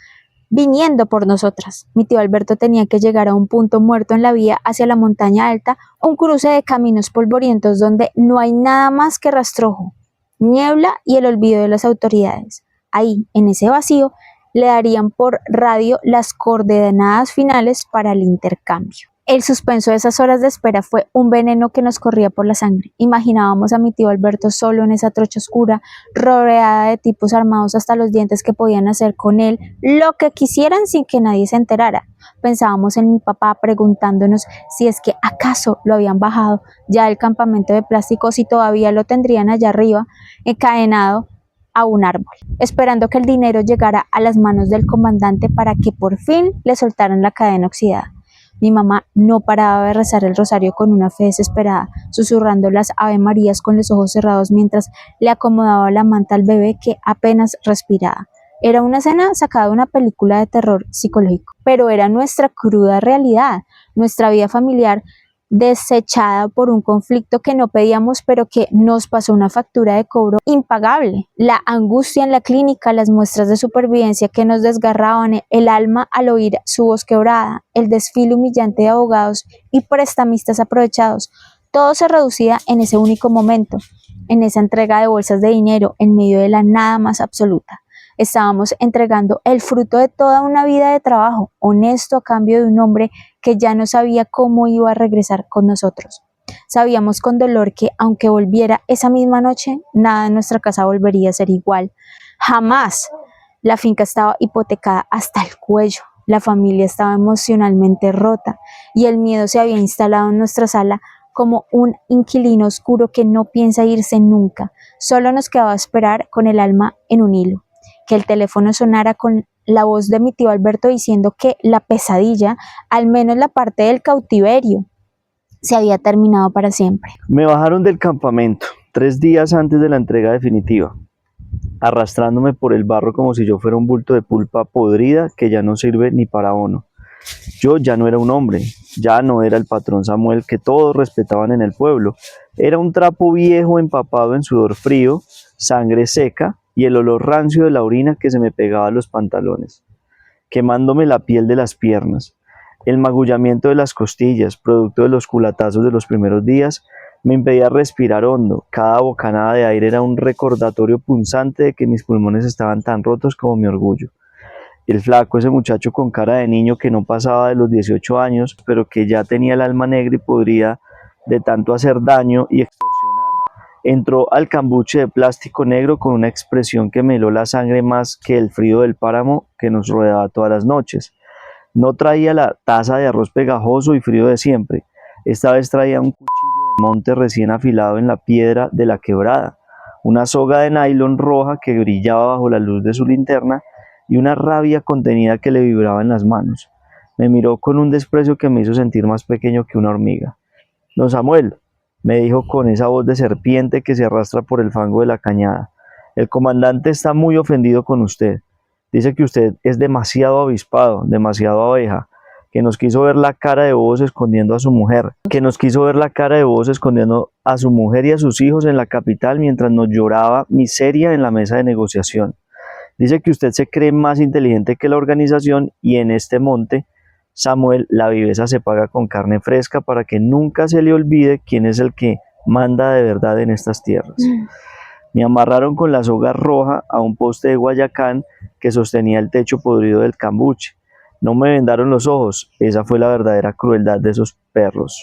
viniendo por nosotras. Mi tío Alberto tenía que llegar a un punto muerto en la vía hacia la montaña alta, un cruce de caminos polvorientos donde no hay nada más que rastrojo, niebla y el olvido de las autoridades. Ahí, en ese vacío, le darían por radio las coordenadas finales para el intercambio. El suspenso de esas horas de espera fue un veneno que nos corría por la sangre. Imaginábamos a mi tío Alberto solo en esa trocha oscura, rodeada de tipos armados hasta los dientes que podían hacer con él lo que quisieran sin que nadie se enterara. Pensábamos en mi papá preguntándonos si es que acaso lo habían bajado ya del campamento de plástico, si todavía lo tendrían allá arriba, encadenado a un árbol, esperando que el dinero llegara a las manos del comandante para que por fin le soltaran la cadena oxidada. Mi mamá no paraba de rezar el rosario con una fe desesperada, susurrando las Ave Marías con los ojos cerrados mientras le acomodaba la manta al bebé que apenas respiraba. Era una escena sacada de una película de terror psicológico, pero era nuestra cruda realidad, nuestra vida familiar desechada por un conflicto que no pedíamos pero que nos pasó una factura de cobro impagable. La angustia en la clínica, las muestras de supervivencia que nos desgarraban el alma al oír su voz quebrada, el desfile humillante de abogados y prestamistas aprovechados, todo se reducía en ese único momento, en esa entrega de bolsas de dinero en medio de la nada más absoluta. Estábamos entregando el fruto de toda una vida de trabajo honesto a cambio de un hombre que ya no sabía cómo iba a regresar con nosotros. Sabíamos con dolor que, aunque volviera esa misma noche, nada en nuestra casa volvería a ser igual. Jamás. La finca estaba hipotecada hasta el cuello. La familia estaba emocionalmente rota y el miedo se había instalado en nuestra sala como un inquilino oscuro que no piensa irse nunca. Solo nos quedaba esperar con el alma en un hilo. Que el teléfono sonara con la voz de mi tío Alberto diciendo que la pesadilla, al menos la parte del cautiverio, se había terminado para siempre. Me bajaron del campamento 3 días antes de la entrega definitiva, arrastrándome por el barro como si yo fuera un bulto de pulpa podrida que ya no sirve ni para abono. Yo ya no era un hombre, ya no era el patrón Samuel que todos respetaban en el pueblo. Era un trapo viejo empapado en sudor frío, sangre seca y el olor rancio de la orina que se me pegaba a los pantalones, quemándome la piel de las piernas. El magullamiento de las costillas, producto de los culatazos de los primeros días, me impedía respirar hondo. Cada bocanada de aire era un recordatorio punzante de que mis pulmones estaban tan rotos como mi orgullo. El flaco, ese muchacho con cara de niño que no pasaba de los 18 años, pero que ya tenía el alma negra y podría de tanto hacer daño y extorsionar, entró al cambuche de plástico negro con una expresión que me heló la sangre más que el frío del páramo que nos rodeaba todas las noches. No traía la taza de arroz pegajoso y frío de siempre. Esta vez traía un cuchillo de monte recién afilado en la piedra de la quebrada, una soga de nylon roja que brillaba bajo la luz de su linterna y una rabia contenida que le vibraba en las manos. Me miró con un desprecio que me hizo sentir más pequeño que una hormiga. «Don Samuel», me dijo con esa voz de serpiente que se arrastra por el fango de la cañada, «el comandante está muy ofendido con usted. Dice que usted es demasiado avispado, demasiado abeja, que nos quiso ver la cara de bobos escondiendo a su mujer, y a sus hijos en la capital mientras nos lloraba miseria en la mesa de negociación. Dice que usted se cree más inteligente que la organización y en este monte, Samuel, la viveza se paga con carne fresca para que nunca se le olvide quién es el que manda de verdad en estas tierras». Me amarraron con la soga roja a un poste de Guayacán que sostenía el techo podrido del cambuche. No me vendaron los ojos, esa fue la verdadera crueldad de esos perros.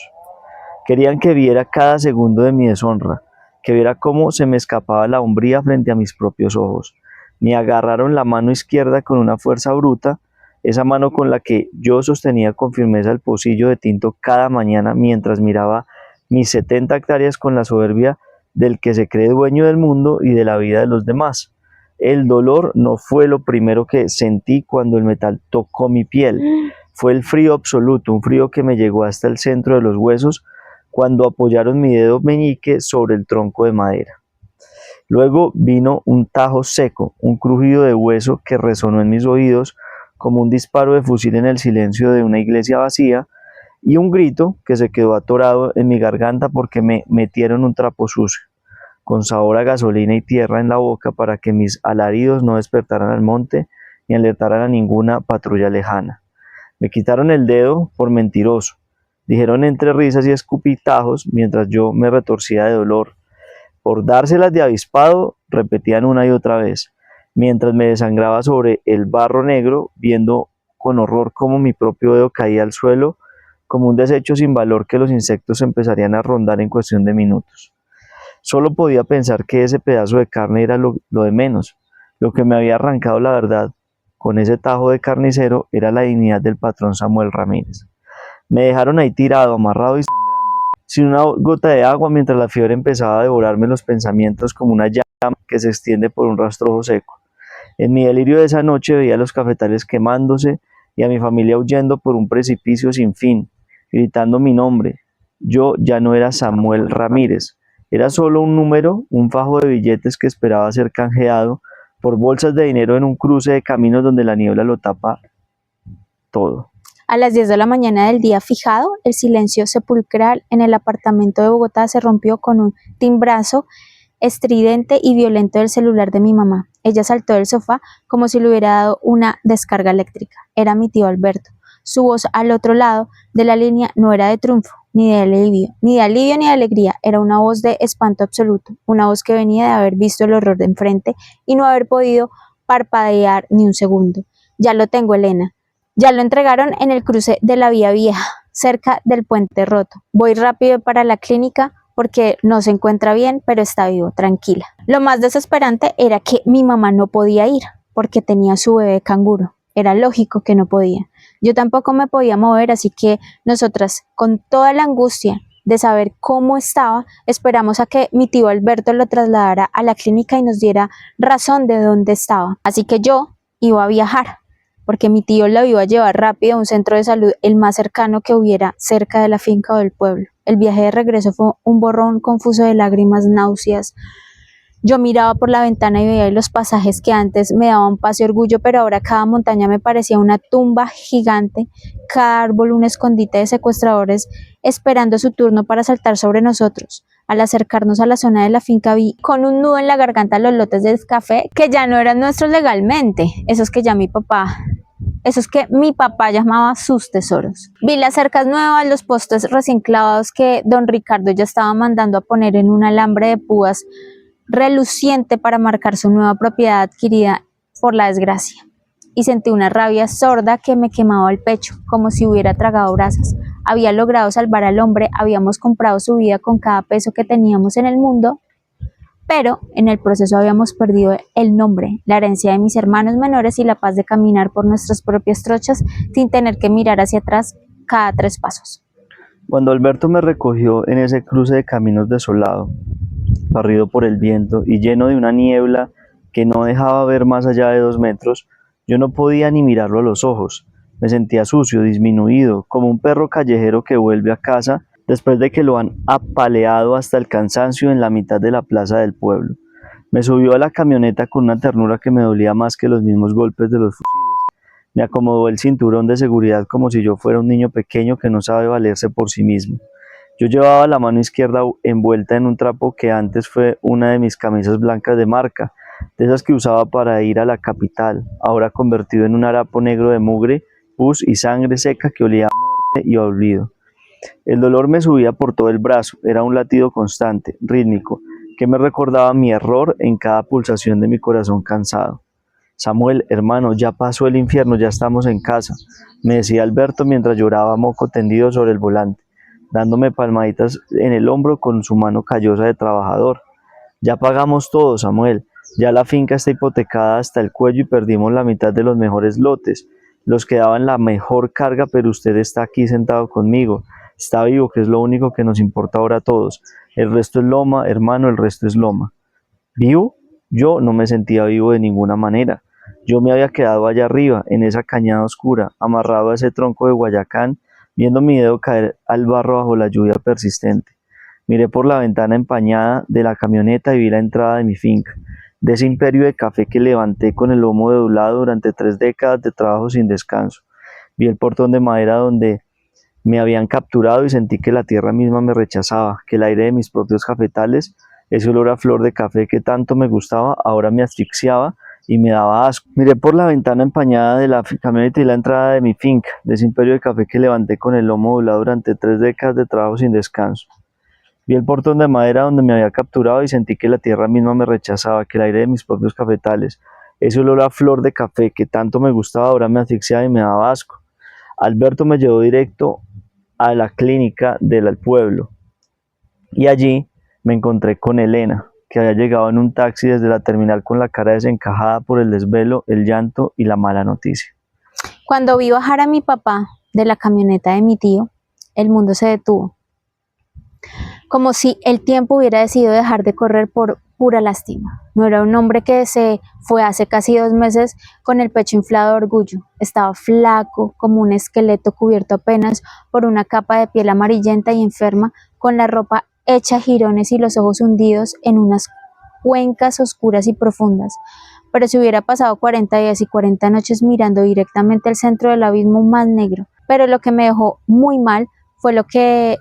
Querían que viera cada segundo de mi deshonra, que viera cómo se me escapaba la hombría frente a mis propios ojos. Me agarraron la mano izquierda con una fuerza bruta, esa mano con la que yo sostenía con firmeza el pocillo de tinto cada mañana mientras miraba mis 70 hectáreas con la soberbia del que se cree dueño del mundo y de la vida de los demás. El dolor no fue lo primero que sentí cuando el metal tocó mi piel. Fue el frío absoluto, un frío que me llegó hasta el centro de los huesos cuando apoyaron mi dedo meñique sobre el tronco de madera. Luego vino un tajo seco, un crujido de hueso que resonó en mis oídos como un disparo de fusil en el silencio de una iglesia vacía, y un grito que se quedó atorado en mi garganta porque me metieron un trapo sucio, con sabor a gasolina y tierra en la boca para que mis alaridos no despertaran al monte ni alertaran a ninguna patrulla lejana. Me quitaron el dedo por mentiroso, dijeron entre risas y escupitajos mientras yo me retorcía de dolor. Por dárselas de avispado, repetían una y otra vez, mientras me desangraba sobre el barro negro, viendo con horror cómo mi propio dedo caía al suelo como un desecho sin valor que los insectos empezarían a rondar en cuestión de minutos. Solo podía pensar que ese pedazo de carne era lo de menos. Lo que me había arrancado la verdad con ese tajo de carnicero era la dignidad del patrón Samuel Ramírez. Me dejaron ahí tirado, amarrado y sin una gota de agua mientras la fiebre empezaba a devorarme los pensamientos como una llama que se extiende por un rastrojo seco. En mi delirio de esa noche veía a los cafetales quemándose y a mi familia huyendo por un precipicio sin fin, gritando mi nombre. Yo ya no era Samuel Ramírez, era solo un número, un fajo de billetes que esperaba ser canjeado por bolsas de dinero en un cruce de caminos donde la niebla lo tapa todo. A las 10 de la mañana del día fijado, el silencio sepulcral en el apartamento de Bogotá se rompió con un timbrazo estridente y violento del celular de mi mamá. Ella saltó del sofá como si le hubiera dado una descarga eléctrica. Era mi tío Alberto. Su voz al otro lado de la línea no era de triunfo, ni de alivio, ni de alegría. Era una voz de espanto absoluto, una voz que venía de haber visto el horror de enfrente y no haber podido parpadear ni un segundo. Ya lo tengo, Elena. Ya lo entregaron en el cruce de la vía vieja, cerca del puente roto. Voy rápido para la clínica porque no se encuentra bien, pero está vivo, tranquila. Lo más desesperante era que mi mamá no podía ir porque tenía su bebé canguro. Era lógico que no podía. Yo tampoco me podía mover, así que nosotras, con toda la angustia de saber cómo estaba, esperamos a que mi tío Alberto lo trasladara a la clínica y nos diera razón de dónde estaba. Así que yo iba a viajar, porque mi tío lo iba a llevar rápido a un centro de salud, el más cercano que hubiera cerca de la finca o del pueblo. El viaje de regreso fue un borrón confuso de lágrimas, náuseas. Yo miraba por la ventana y veía los pasajes que antes me daban paz y orgullo, pero ahora cada montaña me parecía una tumba gigante, cada árbol un escondite de secuestradores esperando su turno para saltar sobre nosotros. Al acercarnos a la zona de la finca vi con un nudo en la garganta los lotes de café que ya no eran nuestros legalmente, esos que mi papá llamaba sus tesoros. Vi las cercas nuevas, los postes recién clavados que don Ricardo ya estaba mandando a poner en un alambre de púas reluciente para marcar su nueva propiedad adquirida por la desgracia. Y sentí una rabia sorda que me quemaba el pecho, como si hubiera tragado brasas. Había logrado salvar al hombre, habíamos comprado su vida con cada peso que teníamos en el mundo, pero en el proceso habíamos perdido el nombre, la herencia de mis hermanos menores y la paz de caminar por nuestras propias trochas sin tener que mirar hacia atrás cada 3 pasos. Cuando Alberto me recogió en ese cruce de caminos desolado, barrido por el viento y lleno de una niebla que no dejaba ver más allá de 2 metros, yo no podía ni mirarlo a los ojos. Me sentía sucio, disminuido, como un perro callejero que vuelve a casa después de que lo han apaleado hasta el cansancio en la mitad de la plaza del pueblo. Me subió a la camioneta con una ternura que me dolía más que los mismos golpes de los fusiles. Me acomodó el cinturón de seguridad como si yo fuera un niño pequeño que no sabe valerse por sí mismo. Yo llevaba la mano izquierda envuelta en un trapo que antes fue una de mis camisas blancas de marca, de esas que usaba para ir a la capital, ahora convertido en un harapo negro de mugre, pus y sangre seca que olía a muerte y a olvido. El dolor me subía por todo el brazo, era un latido constante, rítmico, que me recordaba mi error en cada pulsación de mi corazón cansado. Samuel, hermano, ya pasó el infierno, ya estamos en casa, me decía Alberto mientras lloraba a moco tendido sobre el volante, dándome palmaditas en el hombro con su mano callosa de trabajador. Ya pagamos todo, Samuel, ya la finca está hipotecada hasta el cuello y perdimos la mitad de los mejores lotes, los que daban la mejor carga, pero usted está aquí sentado conmigo. Está vivo, que es lo único que nos importa ahora a todos. El resto es loma, hermano, el resto es loma. ¿Vivo? Yo no me sentía vivo de ninguna manera. Yo me había quedado allá arriba, en esa cañada oscura, amarrado a ese tronco de guayacán, viendo mi dedo caer al barro bajo la lluvia persistente. Miré por la ventana empañada de la camioneta y vi la entrada de mi finca, de ese imperio de café que levanté con el lomo doblado durante 3 décadas de trabajo sin descanso. Vi el portón de madera donde me habían capturado y sentí que la tierra misma me rechazaba, que el aire de mis propios cafetales, ese olor a flor de café que tanto me gustaba, ahora me asfixiaba y me daba asco. Miré por la ventana empañada de la camioneta y la entrada de mi finca, de ese imperio de café que levanté con el lomo doblado durante 3 décadas de trabajo sin descanso. Vi el portón de madera donde me había capturado y sentí que la tierra misma me rechazaba, que el aire de mis propios cafetales, ese olor a flor de café que tanto me gustaba, ahora me asfixiaba y me daba asco. Alberto me llevó directo a la clínica del pueblo y allí me encontré con Elena, que había llegado en un taxi desde la terminal con la cara desencajada por el desvelo, el llanto y la mala noticia. Cuando vi bajar a mi papá de la camioneta de mi tío, el mundo se detuvo, como si el tiempo hubiera decidido dejar de correr por pura lástima. No era un hombre que se fue hace casi 2 meses con el pecho inflado de orgullo. Estaba flaco, como un esqueleto cubierto apenas por una capa de piel amarillenta y enferma, con la ropa hecha jirones y los ojos hundidos en unas cuencas oscuras y profundas. Pero si hubiera pasado 40 días y 40 noches mirando directamente al centro del abismo más negro. Pero lo que me dejó muy mal fue lo que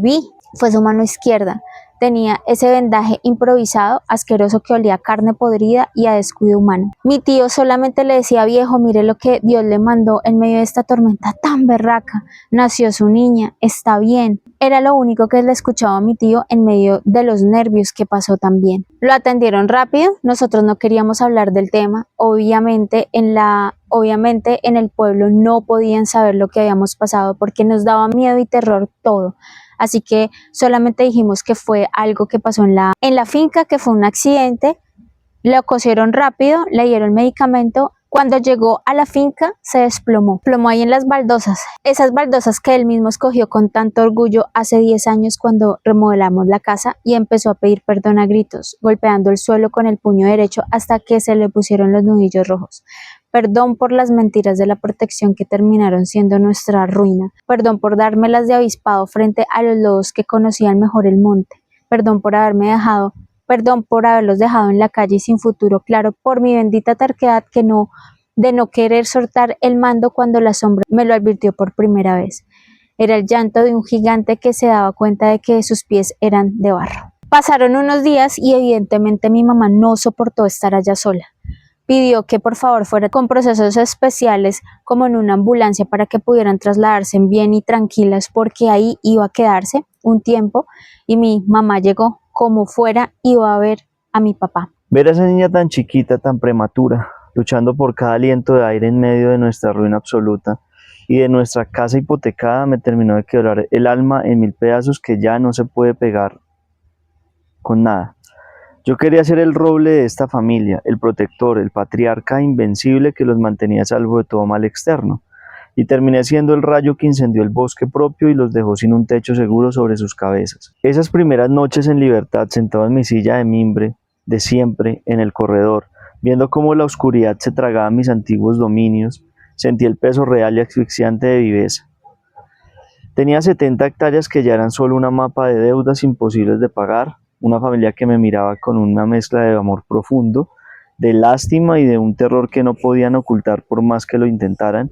vi fue su mano izquierda. Tenía ese vendaje improvisado, asqueroso, que olía a carne podrida y a descuido humano. Mi tío solamente le decía: viejo, mire lo que Dios le mandó en medio de esta tormenta tan berraca. Nació su niña, está bien. Era lo único que le escuchaba a mi tío en medio de los nervios que pasó también. Lo atendieron rápido, nosotros no queríamos hablar del tema. Obviamente en el pueblo no podían saber lo que habíamos pasado porque nos daba miedo y terror todo. Así que solamente dijimos que fue algo que pasó en la finca, que fue un accidente. Lo cosieron rápido, le dieron medicamento. Cuando llegó a la finca se desplomó ahí en las baldosas, esas baldosas que él mismo escogió con tanto orgullo hace 10 años cuando remodelamos la casa, y empezó a pedir perdón a gritos, golpeando el suelo con el puño derecho hasta que se le pusieron los nudillos rojos. Perdón por las mentiras de la protección que terminaron siendo nuestra ruina. Perdón por dármelas de avispado frente a los lobos que conocían mejor el monte. Perdón por haberlos dejado en la calle y sin futuro claro, por mi bendita terquedad de no querer soltar el mando cuando la sombra me lo advirtió por primera vez. Era el llanto de un gigante que se daba cuenta de que sus pies eran de barro. Pasaron unos días y evidentemente mi mamá no soportó estar allá sola. Pidió que por favor fuera con procesos especiales, como en una ambulancia, para que pudieran trasladarse bien y tranquilas, porque ahí iba a quedarse un tiempo y mi mamá llegó. Como fuera, iba a ver a mi papá. Ver a esa niña tan chiquita, tan prematura, luchando por cada aliento de aire en medio de nuestra ruina absoluta y de nuestra casa hipotecada, me terminó de quebrar el alma en 1000 pedazos que ya no se puede pegar con nada. Yo quería ser el roble de esta familia, el protector, el patriarca invencible que los mantenía a salvo de todo mal externo, y terminé siendo el rayo que incendió el bosque propio y los dejó sin un techo seguro sobre sus cabezas. Esas primeras noches en libertad, sentado en mi silla de mimbre, de siempre, en el corredor, viendo cómo la oscuridad se tragaba mis antiguos dominios, sentí el peso real y asfixiante de viveza. Tenía 70 hectáreas que ya eran solo una mapa de deudas imposibles de pagar, una familia que me miraba con una mezcla de amor profundo, de lástima y de un terror que no podían ocultar por más que lo intentaran,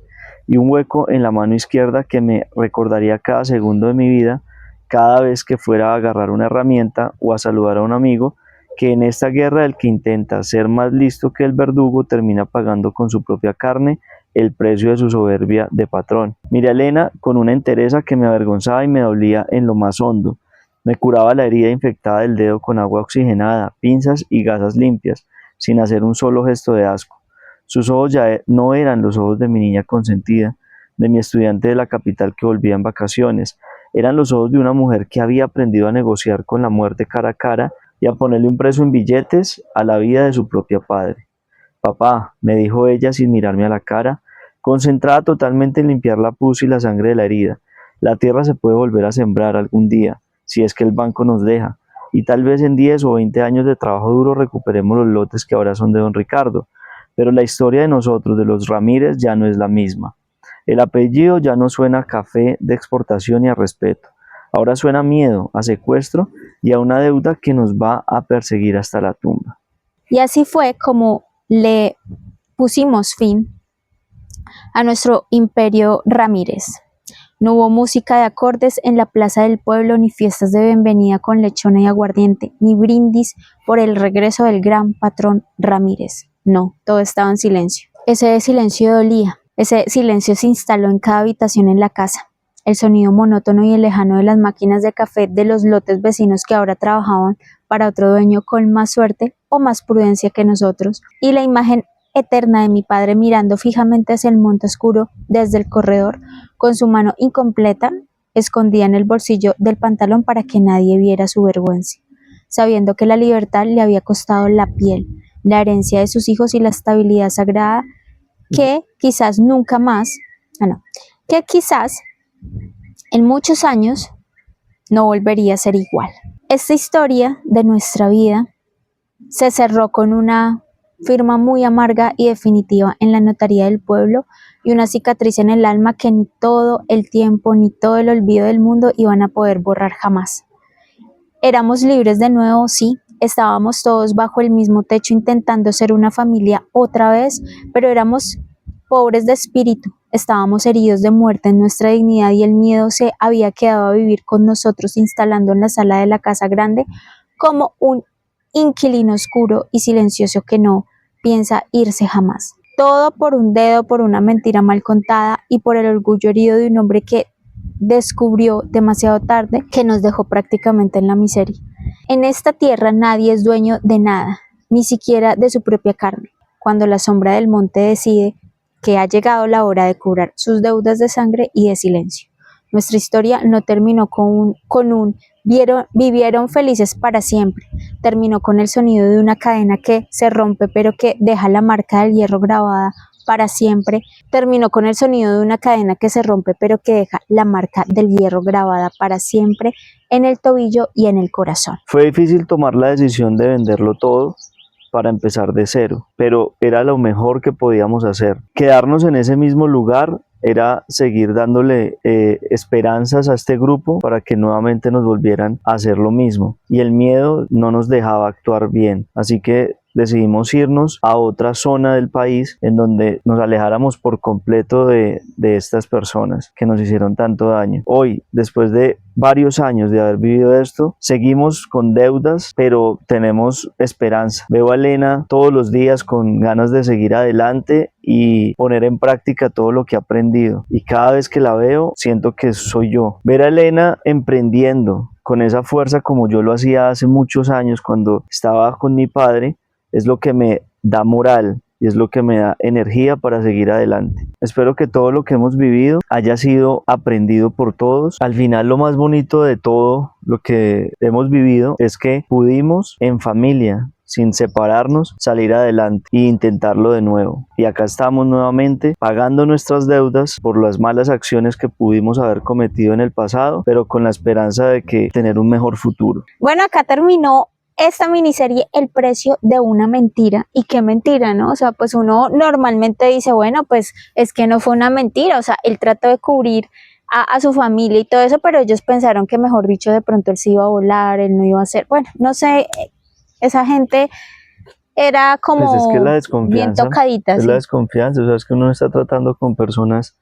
y un hueco en la mano izquierda que me recordaría cada segundo de mi vida, cada vez que fuera a agarrar una herramienta o a saludar a un amigo, que en esta guerra el que intenta ser más listo que el verdugo termina pagando con su propia carne el precio de su soberbia de patrón. Miré a Elena con una entereza que me avergonzaba y me dolía en lo más hondo. Me curaba la herida infectada del dedo con agua oxigenada, pinzas y gasas limpias, sin hacer un solo gesto de asco. Sus ojos ya no eran los ojos de mi niña consentida, de mi estudiante de la capital que volvía en vacaciones. Eran los ojos de una mujer que había aprendido a negociar con la muerte cara a cara y a ponerle un precio en billetes a la vida de su propio padre. Papá, me dijo ella sin mirarme a la cara, concentrada totalmente en limpiar la pus y la sangre de la herida. La tierra se puede volver a sembrar algún día, si es que el banco nos deja, y tal vez en 10 o 20 años de trabajo duro recuperemos los lotes que ahora son de don Ricardo, pero la historia de nosotros, de los Ramírez, ya no es la misma. El apellido ya no suena a café de exportación y a respeto, ahora suena a miedo, a secuestro y a una deuda que nos va a perseguir hasta la tumba. Y así fue como le pusimos fin a nuestro imperio Ramírez. No hubo música de acordes en la plaza del pueblo, ni fiestas de bienvenida con lechona y aguardiente, ni brindis por el regreso del gran patrón Ramírez. No, todo estaba en silencio. Ese silencio dolía. Ese silencio se instaló en cada habitación en la casa. El sonido monótono y el lejano de las máquinas de café de los lotes vecinos que ahora trabajaban para otro dueño con más suerte o más prudencia que nosotros, y la imagen eterna de mi padre mirando fijamente hacia el monte oscuro desde el corredor, con su mano incompleta escondida en el bolsillo del pantalón para que nadie viera su vergüenza, sabiendo que la libertad le había costado la piel, la herencia de sus hijos y la estabilidad sagrada que quizás nunca más, que quizás en muchos años no volvería a ser igual. Esta historia de nuestra vida se cerró con una firma muy amarga y definitiva en la notaría del pueblo y una cicatriz en el alma que ni todo el tiempo ni todo el olvido del mundo iban a poder borrar jamás. Éramos libres de nuevo, sí, estábamos todos bajo el mismo techo intentando ser una familia otra vez, pero éramos pobres de espíritu, estábamos heridos de muerte en nuestra dignidad y el miedo se había quedado a vivir con nosotros, instalando en la sala de la casa grande como un inquilino oscuro y silencioso que no piensa irse jamás. Todo por un dedo, por una mentira mal contada y por el orgullo herido de un hombre que descubrió demasiado tarde que nos dejó prácticamente en la miseria. En esta tierra nadie es dueño de nada, ni siquiera de su propia carne. Cuando la sombra del monte decide que ha llegado la hora de cobrar sus deudas de sangre y de silencio. Nuestra historia no terminó vivieron felices para siempre. Terminó con el sonido de una cadena que se rompe pero que deja la marca del hierro grabada para siempre. Terminó con el sonido de una cadena que se rompe pero que deja la marca del hierro grabada para siempre en el tobillo y en el corazón. Fue difícil tomar la decisión de venderlo todo para empezar de cero, pero era lo mejor que podíamos hacer. Quedarnos en ese mismo lugar era seguir dándole esperanzas a este grupo para que nuevamente nos volvieran a hacer lo mismo, y el miedo no nos dejaba actuar bien, así que decidimos irnos a otra zona del país en donde nos alejáramos por completo de estas personas que nos hicieron tanto daño. Hoy, después de varios años de haber vivido esto, seguimos con deudas, pero tenemos esperanza. Veo a Elena todos los días con ganas de seguir adelante y poner en práctica todo lo que he aprendido, y cada vez que la veo siento que soy yo. Ver a Elena emprendiendo con esa fuerza como yo lo hacía hace muchos años cuando estaba con mi padre es lo que me da moral y es lo que me da energía para seguir adelante. Espero que todo lo que hemos vivido haya sido aprendido por todos. Al final, lo más bonito de todo lo que hemos vivido es que pudimos en familia, sin separarnos, salir adelante e intentarlo de nuevo. Y acá estamos nuevamente pagando nuestras deudas por las malas acciones que pudimos haber cometido en el pasado, pero con la esperanza de que tener un mejor futuro. Bueno, acá terminó esta miniserie El precio de una mentira. Y qué mentira, ¿no? O sea, pues uno normalmente dice, bueno, pues es que no fue una mentira, o sea, él trató de cubrir a su familia y todo eso, pero ellos pensaron que, mejor dicho, de pronto él se iba a volar, él no iba a hacer, bueno, no sé, esa gente era como Pues es que la bien desconfianza, tocadita, es sí, la desconfianza, o sea, es que uno está tratando con personas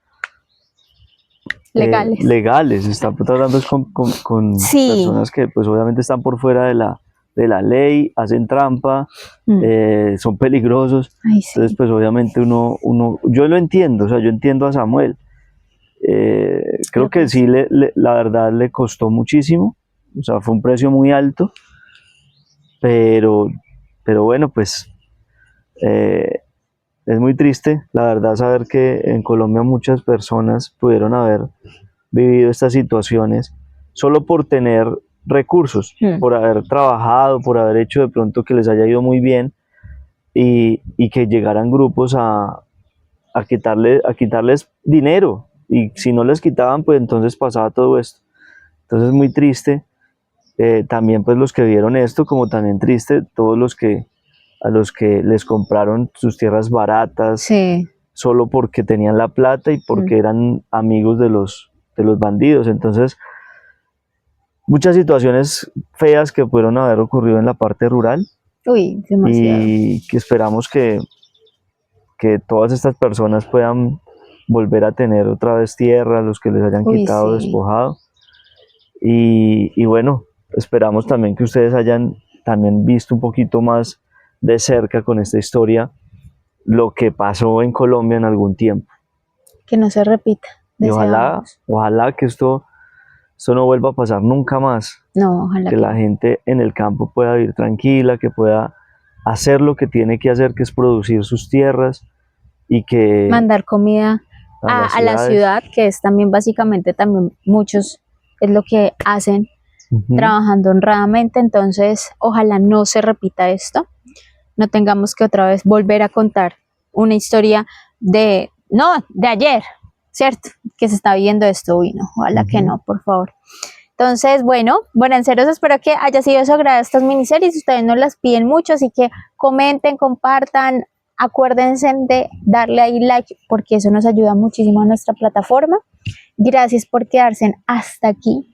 legales. legales, está tratando con Sí. personas que pues obviamente están por fuera de la ley, hacen trampa, son peligrosos. Ay, sí. Entonces pues obviamente yo lo entiendo, o sea, yo entiendo a Samuel. Creo que sí, la verdad le costó muchísimo, o sea, fue un precio muy alto, pero bueno, pues es muy triste, la verdad, saber que en Colombia muchas personas pudieron haber vivido estas situaciones solo por tener recursos, por haber trabajado, por haber hecho de pronto que les haya ido muy bien, y que llegaran grupos a quitarles dinero, y si no les quitaban, pues entonces pasaba todo esto. Entonces muy triste, también pues los que vieron esto, como también triste todos a los que les compraron sus tierras baratas, Sí. solo porque tenían la plata y porque eran amigos de los bandidos. Entonces, muchas situaciones feas que pudieron haber ocurrido en la parte rural. Uy, demasiado. Y que esperamos que todas estas personas puedan volver a tener otra vez tierra, los que les hayan quitado, sí, despojado. Y bueno, esperamos también que ustedes hayan también visto un poquito más de cerca con esta historia lo que pasó en Colombia en algún tiempo. que no se repita. Y ojalá que esto no vuelva a pasar nunca más. No, ojalá que la gente en el campo pueda vivir tranquila, que pueda hacer lo que tiene que hacer, que es producir sus tierras, y que mandar comida a la ciudad, que es también básicamente también muchos es lo que hacen trabajando honradamente. Entonces ojalá no se repita esto, no tengamos que otra vez volver a contar una historia de ayer, ¿cierto? Que se está viviendo esto. Uy, no, ojalá que no, por favor. Entonces, bueno, bonanceros, espero que haya sido de su agrado estas miniseries. Ustedes nos las piden mucho, así que comenten, compartan, acuérdense de darle ahí like, porque eso nos ayuda muchísimo a nuestra plataforma. Gracias por quedarse hasta aquí.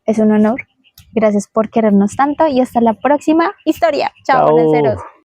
Es un honor. Gracias por querernos tanto y hasta la próxima historia. Chao, bonanceros.